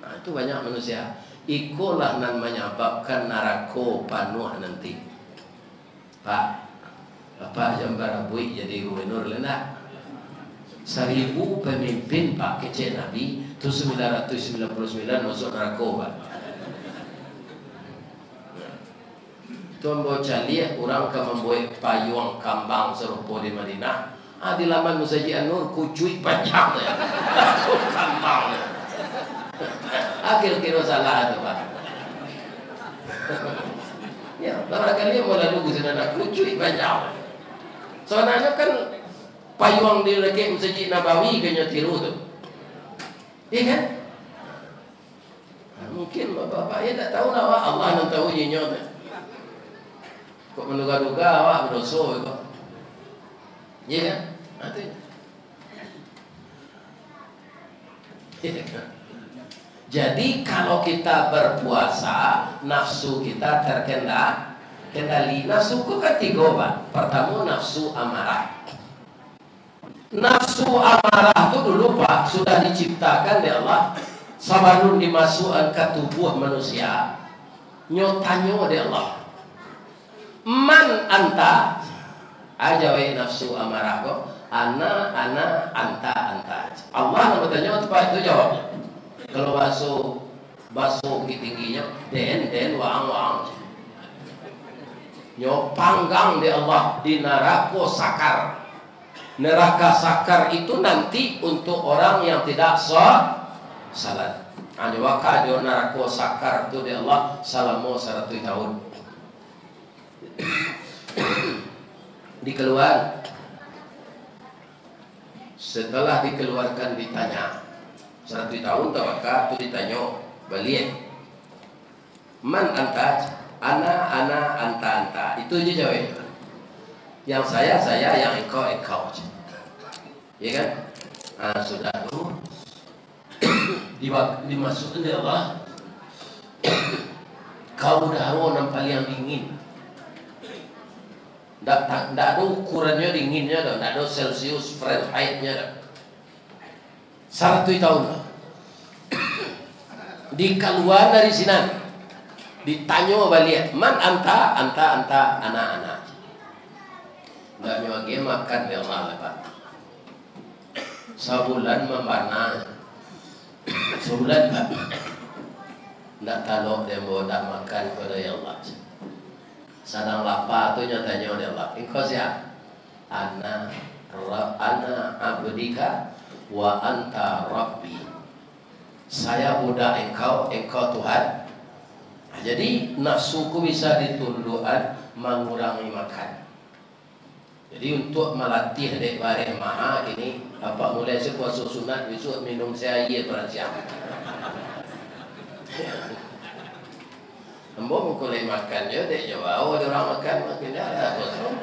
Nah itu banyak manusia. Ikulah nan menyebabkan narako panuh nanti. Pak, Bapak Jambar Abui jadi gubernur lena. 1000 pemimpin Pak kecil Nabi, itu 999 masuk narako Pak. Tuan bocah lihat orang akan membuat payung kambang serupa di Madinah. Di laman Musaji Anur kucuy panjang ya. Kambang ya. Akhir kira salah tu Pak. Ya, barangkali mau lalu gusin anak kucuy panjang. Soalnya kan payung di Masjid Nabawi kena tiru tu. Iya kan? Mungkin bapak ya tak tahu lah Allah yang tahu jinyo tu. Kok menduga-duga awak berdosa itu. Iya kan? Iya kan? Jadi kalau kita berpuasa, nafsu kita terkendali. Nafsu itu kan 3 Pak. Pertama nafsu amarah. Nafsu amarah itu dulu Pak sudah diciptakan oleh Allah. Sabanun dimasukkan ke tubuh manusia. Nyotanyo oleh Allah. Man anta aja wae nafsu amarah kok. Ana anta. Allah nak bertanya apa itu jawabnya. Kalau baso tingginya den waang nyo panggang di Allah di neraka sakar Neraka sakar itu nanti untuk orang yang tidak salat. Ada waka di neraka sakar itu di Allah selama 100 tahun. Dikeluar. Setelah dikeluarkan ditanya 100 tahun tawaka itu ditanya balik. Man anta? Ana, anta. Itu aja jawab. Yang saya, yang engkau. Ya kan? Sudah tuh dimasukkan dia Allah. Kau dah nampak yang dingin. Tak ada ukurannya dinginnya, tak ada Celsius Fahrenheitnya. 100 tahun. Dikeluar dari sini. Ditanya balik, man anta, anak. Nggak nyuagi makan ya Allah, Pak. Sebulan membana. Sebulan, Pak. Nggak tahu dia mau makan kepada ya Allah. Sadang lapar tu nyatanya oleh Allah. Engkau siapa? Ana abdika wa anta rabbi. Saya budak engkau Tuhan. Jadi nafsuku bisa ditundukkan mengurangi makan. Jadi untuk melatih dek bareng maha ini apa mulai puasa sunat besok minum saya air bersiap. Ambo mengkulai makan je dek jauh ada orang makan makin dah ada kosong.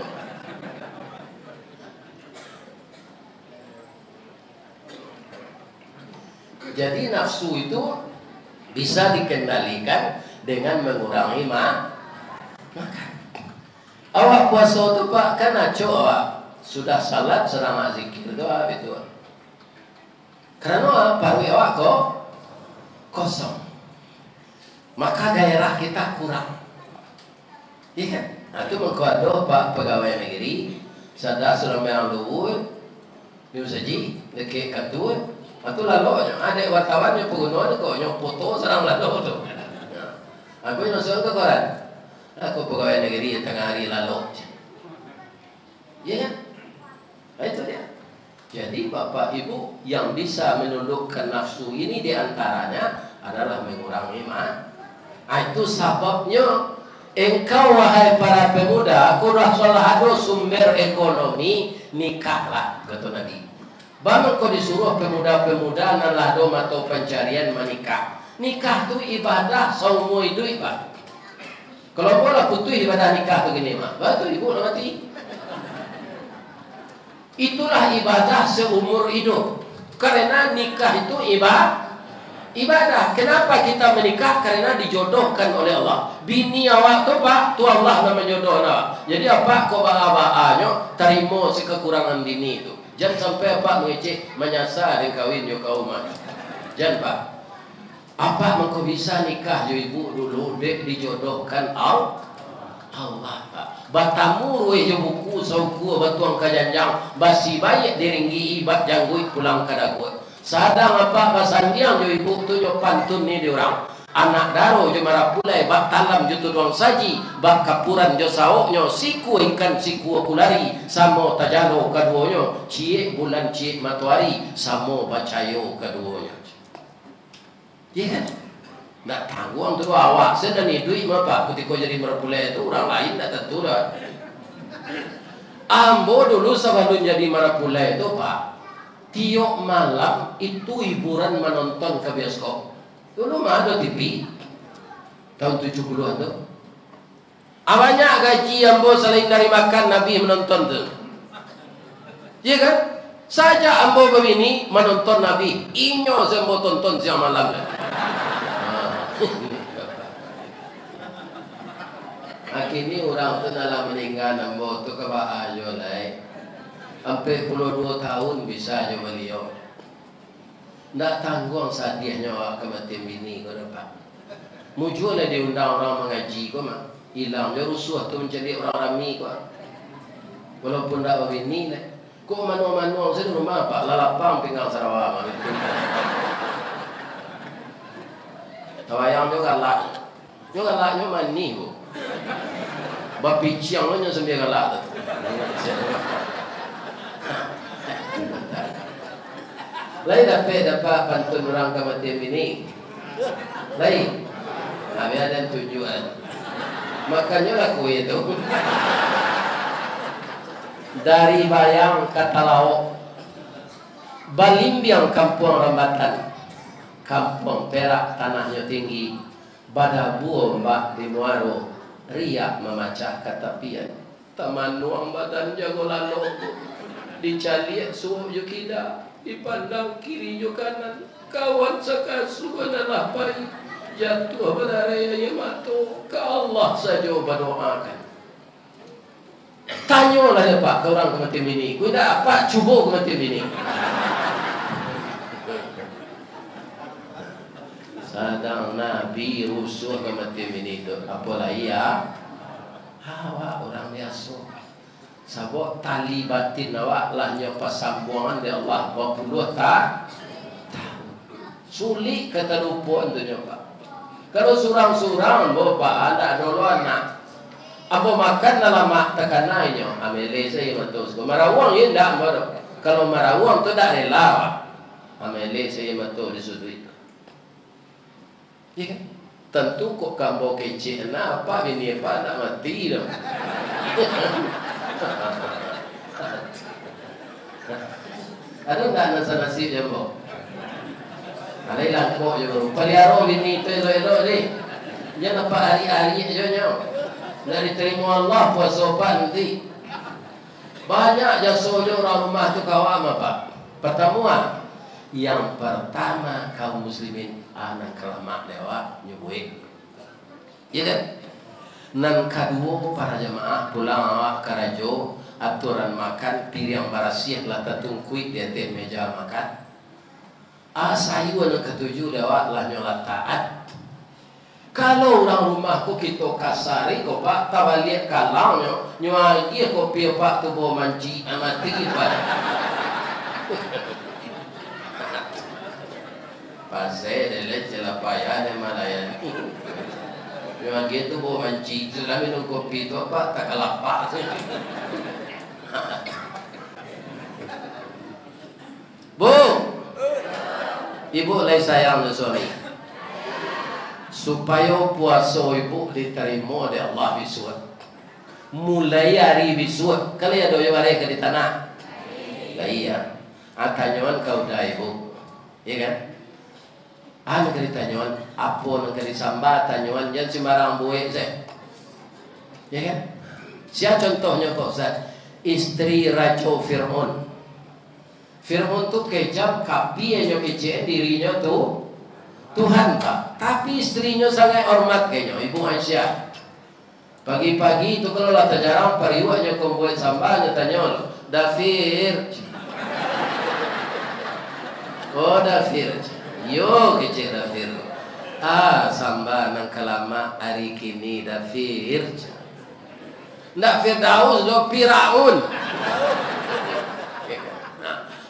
Jadi nafsu itu bisa dikendalikan dengan mengurangi makan. Awak puasa tu Pak kan aco awak sudah salat sedang zikir doa itu. Karena paru awak kosong. Maka gairah kita kurang. Iya kan? Itu mengkuado Pak pegawai negeri sadar sudah memang luhur ni saji dekat katun. Atau lalu ada wartawan yang pengguna kok yang foto sedang lalu tu. Aku yang soal ke koran. Aku pegawai negeri tengah hari lalu. Ya kan? Itu dia. Jadi Bapak Ibu yang bisa menundukkan nafsu ini diantaranya adalah mengurangi makan. Itu sebabnya engkau wahai para pemuda, kurang salah ada sumber ekonomi nikahlah kata Nabi. Bahkan kau disuruh pemuda-pemuda naladom atau pencarian menikah. Nikah tu ibadah, saumu itu ibadah. Kalau bola putih ibadah nikah begini mah, batu ibu nak mati. Itulah ibadah seumur hidup. Karena nikah itu ibadah. Kenapa kita menikah? Karena dijodohkan oleh Allah. Bini awak tu Pak, tu Allah nama jodoh awak. Jadi apa kau bawa-bawaannya terima sekekurangan dini itu. Jangan sampai apa mengecek menyasar dan kawin yo kaum mah. Jangan Pak. Apa engkau bisa nikah jo ibu dulu dek dijodohkan Allah Pak. Batamu ruwe jo buku sauku batuang kajanjang basi baik diringgi ibat janggui pulang kadagut. Sadang apa basandiang jo ibu tu jo pantun ni diorang. Anak daro jo marapulai bak talam jo tuduang saji bak kapuran jo saoknyo siku ikan siku kulari samo tajano kaduonyo cie bulan cie matuari samo bacayo kaduonyo. Ya kan? Nak tanggung tu awak sedang duit apa? Ketika jadi marapulai itu orang lain tak tentu dah. Ambo dulu sebelum jadi marapulai itu Pak, tiap malam itu hiburan menonton ke bioskop. Dulu mah ada TV tahun 70-an tu. Banyak gaji ambo selain dari makan Nabi menonton tu. Ya kan? Saja ambo begini menonton Nabi. Inyo saya mau tonton siang malam. Akhirnya orang tu dalam meninggal ambo tu ke ayo lai. Sampai 22 tahun bisa aja beliau. Ndak tanggung sadiahnya awak kematian bini kau dapat. Muncul lah diundang orang mengaji kau mah. Hilang dia rusuh tu mencari orang rami kau. Walaupun tak bini lah. Kau manual saya rumah Pak lalapang pinggang Sarawak mah. Tawayang juga galaknya mani bu. Bapi ciang nya sambil galak tu. Lain dapat pantun orang kematian ini. Lain. Kami ada tujuan. Makanya laku itu. Dari Bayang ke Talaok, Balimbiang kampung Rambatan, kampung Perak tanahnya tinggi, Badabuo mbak di Muaro, riak memacah katapian, taman nuang badan jago lalu, dicaliak suhu yukida, dipandang kiri yo kanan, kawan sekasu adalah pai, jatuh berdaraya yamato, ke Allah saja berdoakan. Tanyalah ya Pak ke orang kematian ini. Kau dah apa cuba kematian ini? Sadang Nabi rusuh kematian ini tu. Apalah ia? Awak orang biasa. Sabok tali batin awak lah nyopa sambungan dari Allah 20 tahun. Sulit kata lupa tu nyopa. Kalau surang-surang bapak ada dulu anak. Apa makan dalam mak tekanainya amele saya matos ko marawang yun dah maro kalau marawang tu dah rela amele saya matos disudui ya kan tentu kok kambo kecil na apa ini apa nak mati dah ada enggak nasi jambo ada ilang ko yo paliaro ini tu elo ni jangan apa hari-hari aja nyo. Dari terima Allah puasa nanti banyak jasa orang rumah tu kawam apa pertemuan yang pertama kaum muslimin anak kelamak lewat nyubuik ya kan nan kedua para jemaah pulang awak karajo aturan makan piring barasiah lata tungkuit di atas meja makan sayu anak ketujuh lewat lah nyolat taat. Kalau orang rumahku kita kasari ko pak tawaliat kalang nyo dia ko pia pak tu bo manci amati pak pasai dele cela paya de malayan nyo dia tu bo manci sudah minum kopi tu pak tak kalapak Bu ibu lagi sayang dengan suami supaya puasa ibu diterima oleh Allah bisut. Mulai hari bisut. Kalau ada yang mereka di tanah. Iya. Tanyawan kau dah ibu. Ya kan? Nak ditanyawan apa nak disambat tanyawan jangan sembarang buat saya. Ya kan? Siapa contohnya Pak Ustaz? Istri Raja Fir'aun. Fir'aun tu kejam kapi yang kecil dirinya tu Tuhan Pak, tapi istrinya sangat hormat kayaknya Ibu Aisyah. Pagi-pagi itu kalau lah terjarang pariwaknya kombuat sambal tanya Dafir. Oh Dafir. Yo kecil Dafir. Sambal nang kelama hari kini Dafir. Ndak Firdaus do Firaun.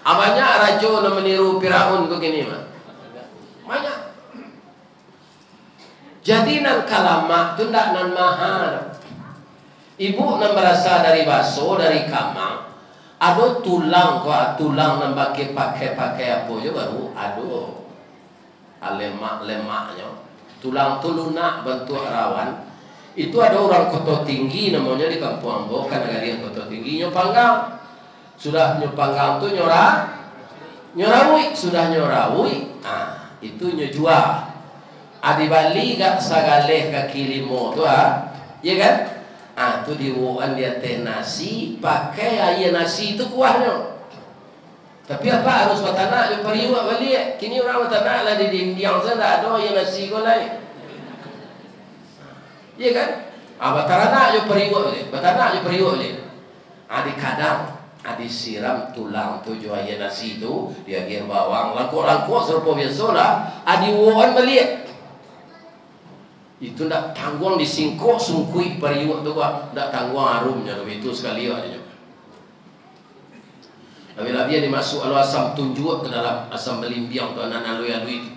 Banyak raja nak meniru Firaun tu kini mah. Banyak. Jadi nan kalama tu ndak nan mahal. Ibu nan berasal dari baso dari kamang. Ada tulang nan pakai apa je baru aduh. Lemaknya. Tulang tu lunak bentuk rawan. Itu ada orang Kota Tinggi namanya di Kampung Ambo kan negara Kota Tinggi nyopanggang. Sudah nyopanggang tu nyorawi sudah nyorawi. Itu nyojual. Adi Bali gak sagaleh kaki limo tu ya kan? Tu diwoan dia teh nasi pakai air nasi itu kuahnya. Tapi apa harus watana yo pariwa bali kini orang watana lah di Indiang sana ada air nasi ko lain. Ya kan? Batana yo pariwa bali, batana yo pariwa bali. Adi kadang adi siram tulang tu jo air nasi tu dia gir bawang langkok-langkok serupa biasa lah. Adi woan bali. Itu ndak tangguang disingkok sungkui pariwak tu kok ndak tangguang harumnya itu sekali adanya. Bila dia dimasuk alu asam tunjuk ke dalam asam belimbiang tu anak alui-alui itu.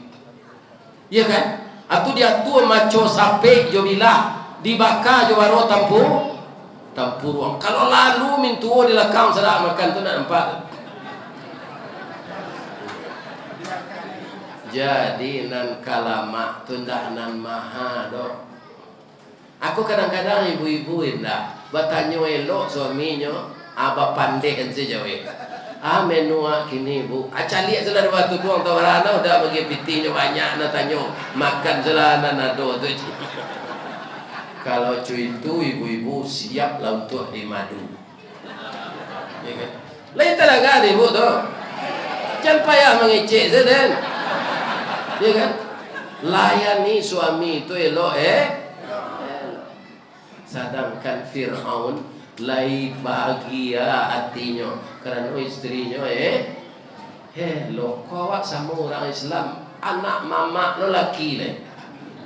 Iya kan? Atau dia tu maco sape jo bila dibakar jo baru tampur ruang. Kalau lalu mintuo di lakang sedak makan tu nak nampak. Jadi nan kalama tunda nan maha do. Aku kadang-kadang ibu-ibu indah bertanya elok suaminya, apa pandai kan saja we. Menua kini bu, lihat sudah waktu tuang tawarana udah bagi pitinya banyak, nak tanya makan selana nado tu. Kalau cuy itu ibu-ibu siap lah untuk dimadu. Ya kan? Lain talaga ibu tu. Jangan payah mengecek saja. Ya kan? Layani suami itu elok Sedangkan Fir'aun lai bahagia hatinya karena istrinya lo kawat sama orang Islam, anak mama lo laki le.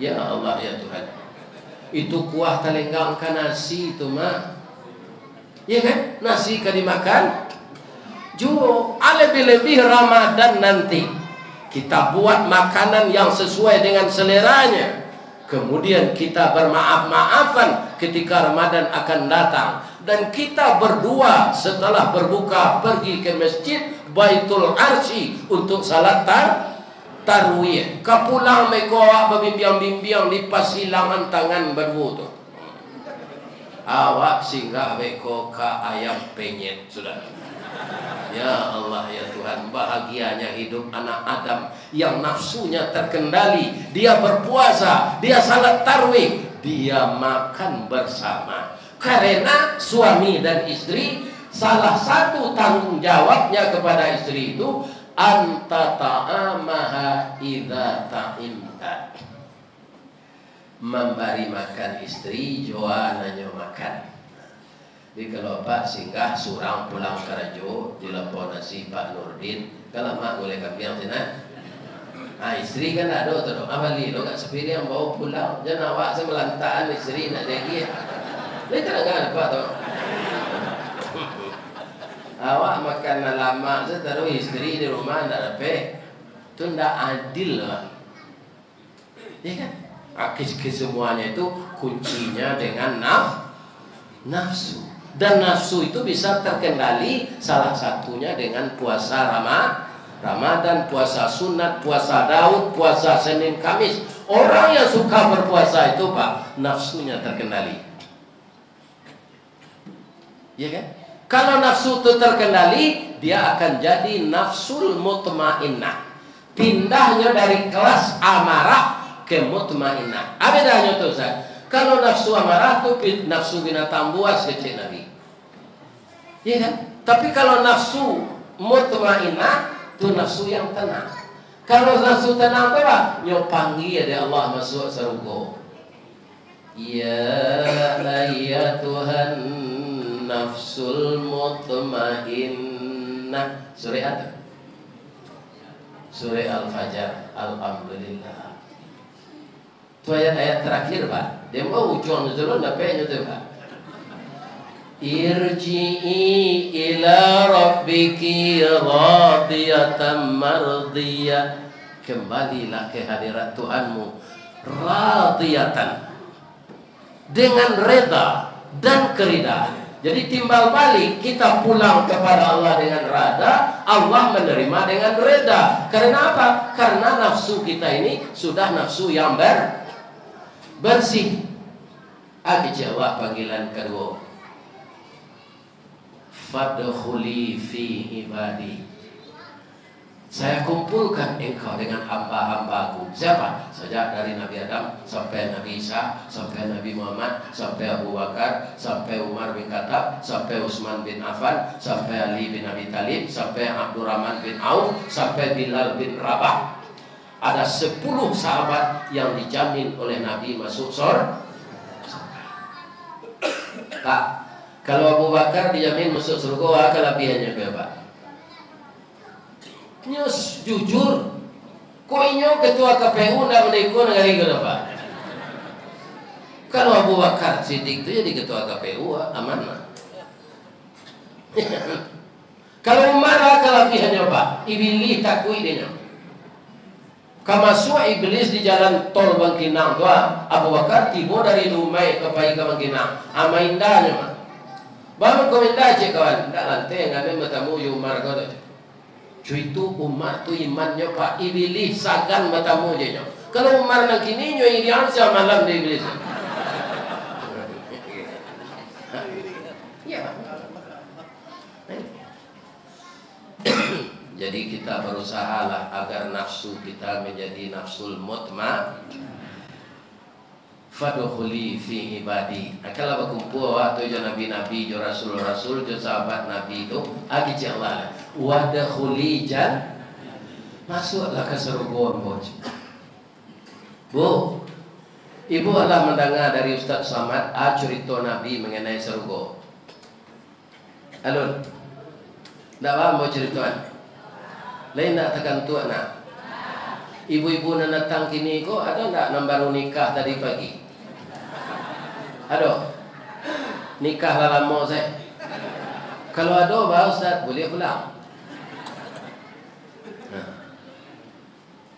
Ya Allah ya Tuhan, itu kuah talenggangkan nasi itu mah, ya kan, nasi kan dimakan. Jo lebih-lebih Ramadan nanti kita buat makanan yang sesuai dengan seleranya. Kemudian kita bermaaf-maafan ketika Ramadan akan datang. Dan kita berdua setelah berbuka pergi ke masjid Baitul Arsy untuk salat tarawih. Kapulang mekoa berbimbang-bimbang di pasilangan tangan berwudu. Awak singgah beko ka ayam penyet sudah. Ya Allah ya Tuhan, bahagianya hidup anak Adam yang nafsunya terkendali. Dia berpuasa, dia salat tarawih, dia makan bersama. Karena suami dan istri, salah satu tanggung jawabnya kepada istri itu anta ta'amaha idza ta'imta. Memberi makan istri, joananya makan. Jadi kalau Pak singgah surang pulang karajo dilepon nasi Pak Nurdin, kalau mak boleh kambiang sini. Istri kan ada tu, abali lo kat sepiri yang bawa pulang, jangan awak semelantaan istri nak lagi. Dia kadang-kadang apa tu? Awak makan lama, saya taruh istri di rumah tak dapat, tu tidak adil lah. Ya kan? Kesemuanya itu kuncinya dengan nafsu. Dan nafsu itu bisa terkendali salah satunya dengan puasa Ramadan, puasa sunat, puasa Daud, puasa Senin Kamis. Orang yang suka berpuasa itu Pak, nafsunya terkendali. Ya kan? Kalau nafsu itu terkendali, dia akan jadi nafsul mutmainnah. Pindahnya dari kelas amarah ke mutmainnah. Apa bedanya itu Ustaz? Kalau nafsu amarah itu nafsu binatang buas kecil Nabi. Iya kan? Tapi kalau nafsu mutmainnah itu nafsu yang tenang. Kalau nafsu tenang itu apa? Nyopangi ada Allah masuk surga. Ya Tuhan nafsul mutmainnah. Surah apa? Surah Al-Fajr. Alhamdulillah. Itu ayat-ayat terakhir Pak. Dia mau ujung dulu dapatnya tu Pak. Irji'i ila rabbiki radiyatan mardiyah. Kembalilah ke hadirat Tuhanmu radiyatan, dengan reda dan keridaan. Jadi timbal balik kita pulang kepada Allah dengan reda, Allah menerima dengan reda. Karena apa? Karena nafsu kita ini sudah nafsu yang bersih. Jawab panggilan kedua. Fadkhuli fi ibadi. Saya kumpulkan engkau dengan hamba-hambaku. Siapa? Sejak dari Nabi Adam sampai Nabi Isa, sampai Nabi Muhammad, sampai Abu Bakar, sampai Umar bin Khattab, sampai Utsman bin Affan, sampai Ali bin Abi Thalib, sampai Abdurrahman bin Auf, sampai Bilal bin Rabah. Ada 10 sahabat yang dijamin oleh Nabi masuk surga. Pak, kalau Abu Bakar dijamin masuk surga, kelebihannya berapa? Nyus jujur, koinyo ketua KPU ndak mendekor negara kita Pak. Kalau Abu Bakar Siddiq itu jadi ketua KPU aman lah. Kalau Umar kelebihannya Pak, iblis takui dia. Kamasuk iblis di jalan tol Bangkinang tu Abu Bakar tiba dari Dumai ke Pai ke Bangkinang. Indahnya mah. Baru komentar je kawan, ndak lantai ngamen bertemu Umar kau tu. Cuy itu Umar tu imannya Pak Iblis sagan matamu je. Kalau Umar nak kini nyo irian sia malam di Iblis. Ya. Jadi kita berusahalah agar nafsu kita menjadi nafsul mutma. Fadkhuli fi ibadi. Kalau berkumpul waktu jo nabi-nabi, jo rasul-rasul, jo sahabat nabi itu, agi Allah. Wadkhuli jan, masuklah ke surga bos. Bu, ibu adalah mendengar dari Ustaz Samad cerita nabi mengenai surga. Alun, tak paham mau cerita? Lain nak tekan tua nak. Ibu-ibu nak datang kini kok ada tak yang baru nikah tadi pagi? Ada? Nikah lah lama saya. Kalau ada Pak Ustaz boleh pulang.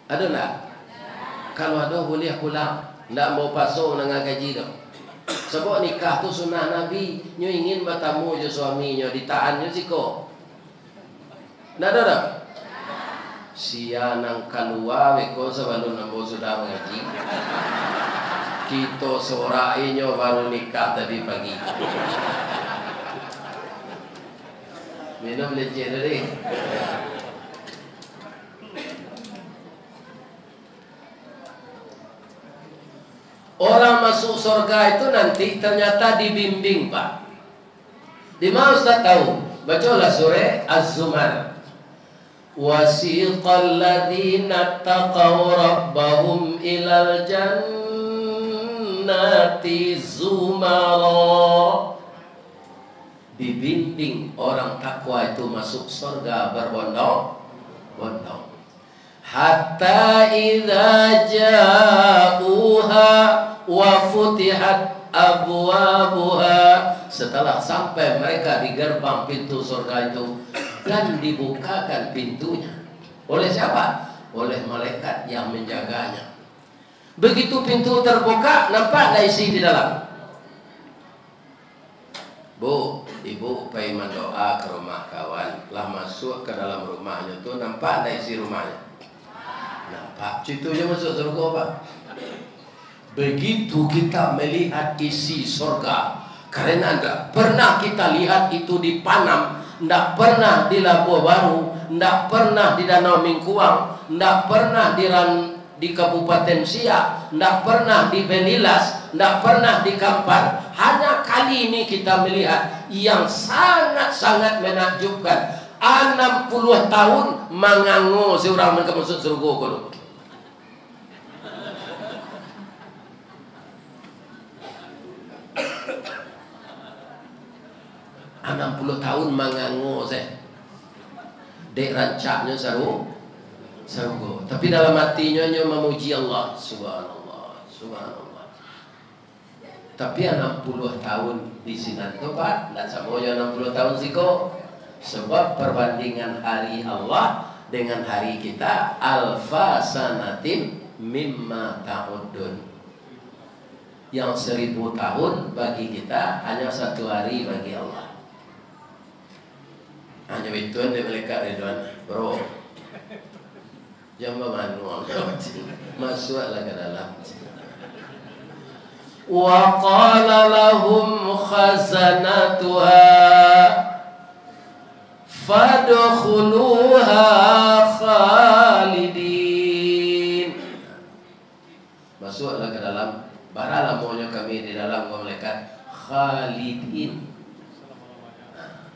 Ada tak? Kalau ada boleh pulang. Tak mau pasang dengan gaji tu. Sebab nikah tu sunnah Nabi. Nyo ingin bertamu je suaminya, ditahan je siko. Tak ada tak? Sia nang keluar weko sebelum nambo sudah mengaji. Kita sorainya baru nikah tadi pagi. Minum leceh tadi. Orang masuk surga itu nanti ternyata dibimbing Pak. Di mana Ustaz tahu? Bacalah surah Az-Zumar. Wasiqal ladzina taqaw rabbahum ilal jannati zumara. Dibimbing orang takwa itu masuk surga berbondong-bondong. Hatta idza ja'uha wa futihat abwabuha. Setelah sampai mereka di gerbang pintu surga itu dan dibukakan pintunya. Oleh siapa? Oleh malaikat yang menjaganya. Begitu pintu terbuka, nampak ada isi di dalam. Bu, ibu pergi mendoa ke rumah kawan, lah masuk ke dalam rumahnya tu, nampak ada isi rumahnya. Nampak, cucunya masuk surga Pak. Begitu kita melihat isi surga, karena tidak pernah kita lihat itu di Panam, tidak pernah di Labuan Baru, tidak pernah di Danau Mingkuang, tidak pernah di Kabupaten Siak, tidak pernah di Benilas, tidak pernah di Kampar. Hanya kali ini kita melihat yang sangat-sangat menakjubkan. 60 tahun mengangu seorang mereka masuk surga kalau. Enam 60 tahun mengangu saya. Dek rancaknya seru. Tapi dalam hatinya memuji Allah. Subhanallah, subhanallah. Tapi 60 tahun di sini tu Pak, tak sama je 60 tahun siko. Sebab perbandingan hari Allah dengan hari kita alfa sanatim mimma ta'udun. Yang 1000 tahun bagi kita hanya 1 hari bagi Allah. Hanya itu yang malaikat Ridwan, bro. Jangan manual, masuklah ke dalam. Wa qala lahum khazanatuha fadkhuluha khalidin. Masuklah ke dalam. Baralah maunya kami di dalam malaikat khalidin.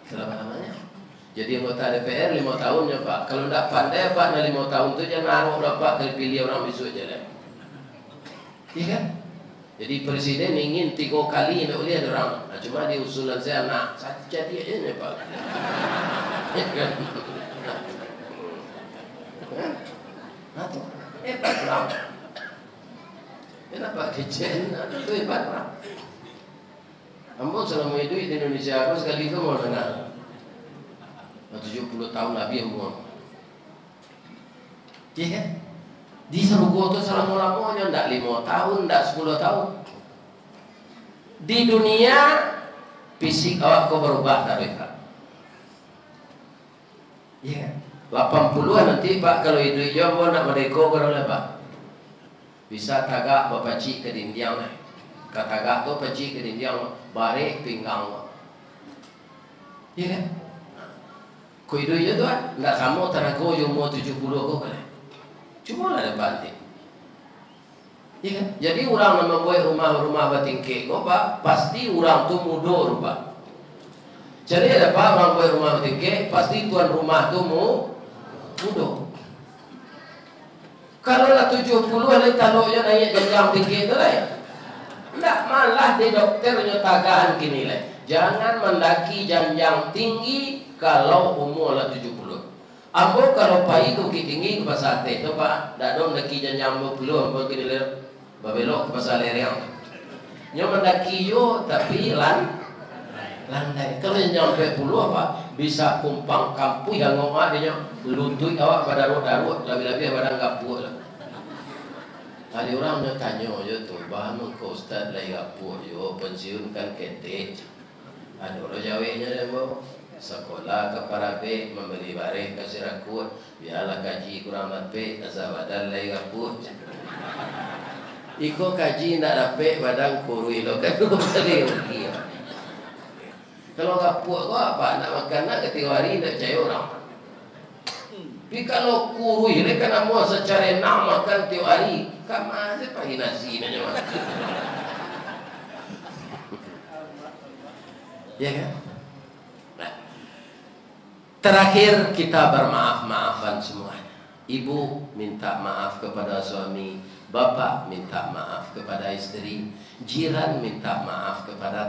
Selama-lamanya. Jadi anggota DPR 5 tahunnya Pak. Kalau tidak pandai Pak, 5 tahun itu jangan naruh Pak, pilih orang besok aja lah. Iya kan? Jadi presiden ingin 3 kali nak boleh ada orang. Nah, cuma di usulan saya nak saja dia aja Pak. Ya kan? Atau hebat orang. Kenapa kecil? Itu hebat orang. Ampun selama hidup di Indonesia apa sekali itu mau dengar. 70 tahun Nabi yang buang. Iya kan? Di surga itu selama-lamanya tidak 5 tahun, tidak 10 tahun. Di dunia fisik awak kau berubah tak Pak? Iya kan? 80-an nanti Pak, kalau hidup jauh nak merdeka kalau lah Pak. Bisa tagak bapacik ke dindiang lah. Katagak tu pacik ke dindiang barik pinggang. Ya kan? Kau hidup je tu kan? Tak sama antara kau yang umur 70 kau kan? Cuma lah dapat nanti. Ya kan? Jadi orang yang membuat rumah-rumah bertingkik kau Pak, pasti orang tu muda Pak. Jadi ada Pak orang buat rumah bertingkik, pasti tuan rumah tu muda. Kalau lah 70 ada taluknya naik jenjang tinggi tu lah ya. Tak malah di dokter nyatakan kini lah. Jangan mendaki jenjang tinggi kalau umur lah 70. Ambo kalau pai tu tinggi ke pasar teh tu Pak, dak dong daki jenjang 20 ambo kini le babelok ke pasar lereng. Nyo mendaki yo tapi landai. Kalau yang sampai puluh apa bisa kumpang kampu yang ngomong dia lutut awak pada darut lebih-lebih pada gapuh lah. Ada orang yang tanya je tu, bahan kau ustaz lagi gapuh yo pensiun kan ketek. Ada orang jawabnya dia mau sekolah ke Parabe membeli barang kasih rakut biarlah kaji kurang dapat asal badan lagi gapuh. Iko kaji nak dapat badan kurui lo kan tadi rugi. Kalau tak puas kau apa nak makan nak ketika hari nak percaya orang. Tapi kalau kurui ni kan mau secara nak makan tiap hari, kan masih pagi nasi nanya mas. Ya kan? Nah. Terakhir kita bermaaf-maafan semuanya. Ibu minta maaf kepada suami, bapa minta maaf kepada istri, jiran minta maaf kepada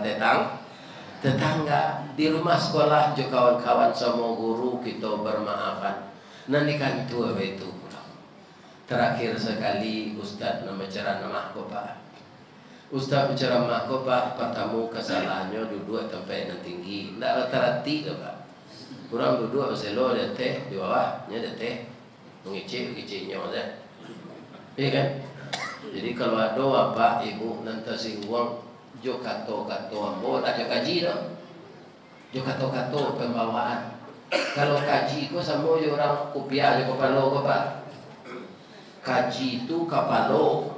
tetangga, di rumah sekolah juga kawan-kawan sama guru kita bermaafan. Nanti kan tua itu. Terakhir sekali Ustaz menceramah ko Pak. Ustaz menceramah ko Pak, pertama kesalahannya duduk tempat yang tinggi, tidak rata-rati ke Pak. Kurang duduk selo ada teh di bawahnya ada teh, mengicik-ngiciknya ada. Iya kan? Jadi kalau ada apa ibu nanti singgung jo kato-kato ambo tak jo kaji dah. Jo kato-kato pembawaan. Kalau kaji ko sama jo orang kopiah jo kapalo ko Pak. Kaji itu kapalo.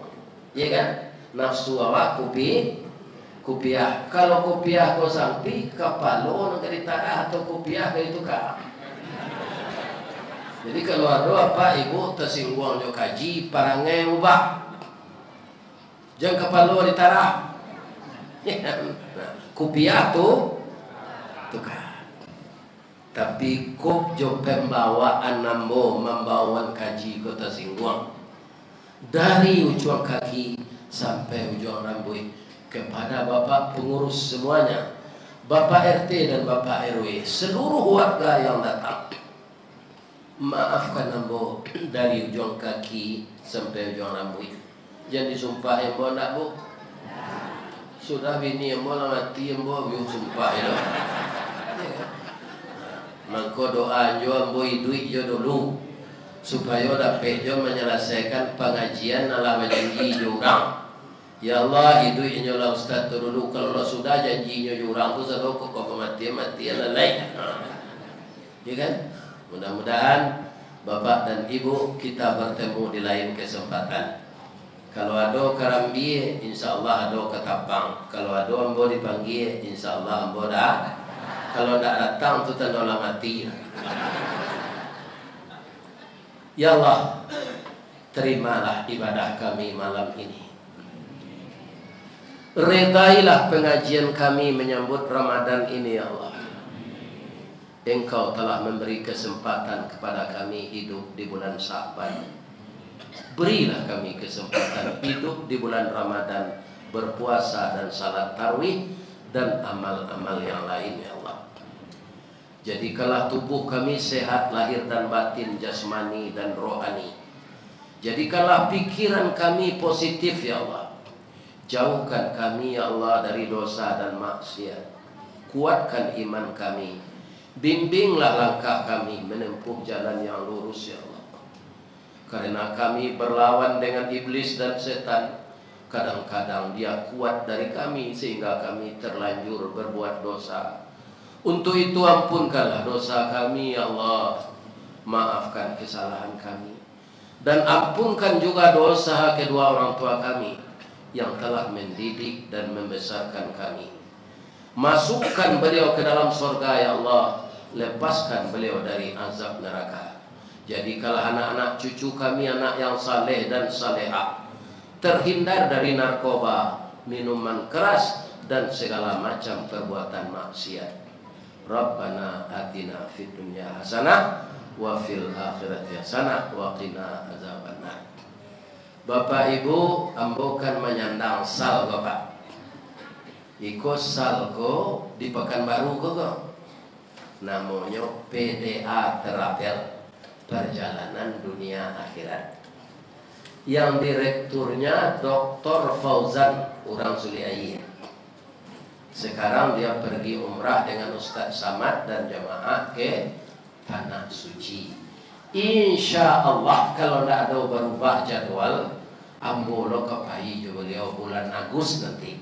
Ya kan? Nafsu awak kopiah. Kalau kopiah ko sampai kapalo nak ditara atau kopiah ke itu ka. Jadi kalau ada apa ibu tersinggung jo kaji parangai ubah. Jangan kapalo ditara. Kopiah tu tukar. Tapi kok jo pembawaan nambo membawakan kaji kota singguang dari ujung kaki sampai ujung rambut kepada bapak pengurus semuanya, bapak RT dan bapak RW, seluruh warga yang datang. Maafkan nambo dari ujung kaki sampai ujung rambut. Jangan disumpah yang bo nak bu. Sudah bini yang bola mati yang bola biung sumpah ya. Mangko doa jo ambo duit jo dulu supaya dapat jo menyelesaikan pengajian ala janji jo orang. Ya Allah duitnya lah ustaz tu dulu kalau sudah janjinya jo orang tu selalu kok mati lalai. Ya kan? Mudah-mudahan Bapak dan Ibu kita bertemu di lain kesempatan. Kalau ada karambi, insya Allah ada ketapang. Kalau ada ambo dipanggil, insya Allah ambo dah. Kalau tak datang tu tanda mati. Ya Allah, terimalah ibadah kami malam ini. Redailah pengajian kami menyambut Ramadan ini ya Allah. Engkau telah memberi kesempatan kepada kami hidup di bulan Sya'ban. Berilah kami kesempatan hidup di bulan Ramadan, berpuasa dan salat tarawih dan amal-amal yang lain ya Allah. Jadikanlah tubuh kami sehat lahir dan batin, jasmani dan rohani. Jadikanlah pikiran kami positif ya Allah. Jauhkan kami ya Allah dari dosa dan maksiat. Kuatkan iman kami. Bimbinglah langkah kami menempuh jalan yang lurus ya Allah. Karena kami berlawan dengan iblis dan setan, kadang-kadang dia kuat dari kami sehingga kami terlanjur berbuat dosa. Untuk itu ampunkanlah dosa kami ya Allah. maafkan kesalahan kami, dan ampunkan juga dosa kedua orang tua kami yang telah mendidik dan membesarkan kami. Masukkan beliau ke dalam surga ya Allah, lepaskan beliau dari azab neraka. Jadikanlah anak-anak cucu kami anak yang saleh dan salehah, terhindar dari narkoba, minuman keras, dan segala macam perbuatan maksiat. Rabbana atina fid dunya hasanah wa fil akhirati hasanah wa qina azabannar. Bapak Ibu, ambo kan menyandang sal Bapak. Iko sal ko di Pekanbaru ko. Namanya PDA Terapel, Perjalanan Dunia Akhirat. Yang direkturnya Dr. Fauzan Urang Suliayi. Sekarang dia pergi umrah dengan Ustadz Samad dan jamaah ke Tanah Suci. Insya Allah kalau tidak ada berubah jadwal, ambo lo kepai beliau bulan Agustus nanti.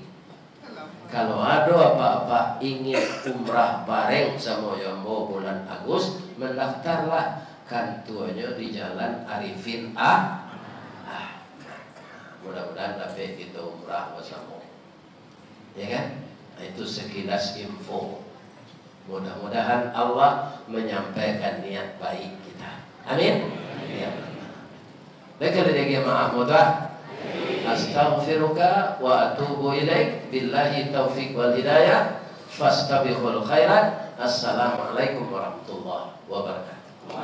Kalau ada apa-apa ingin umrah bareng sama Yombo bulan Agustus, mendaftarlah kantornya di Jalan Arifin A. Mudah-mudahan dapat kita umrah bersama, ya kan? Itu sekilas info. Mudah-mudahan Allah menyampaikan niat baik kita. Amin. Ya. Baiklah lagi maaf mudah. Astaghfiruka wa atubu ilaik. Billahi taufiq wal hidayah. Fastabiqul khairat. Assalamualaikum warahmatullahi wabarakatuh.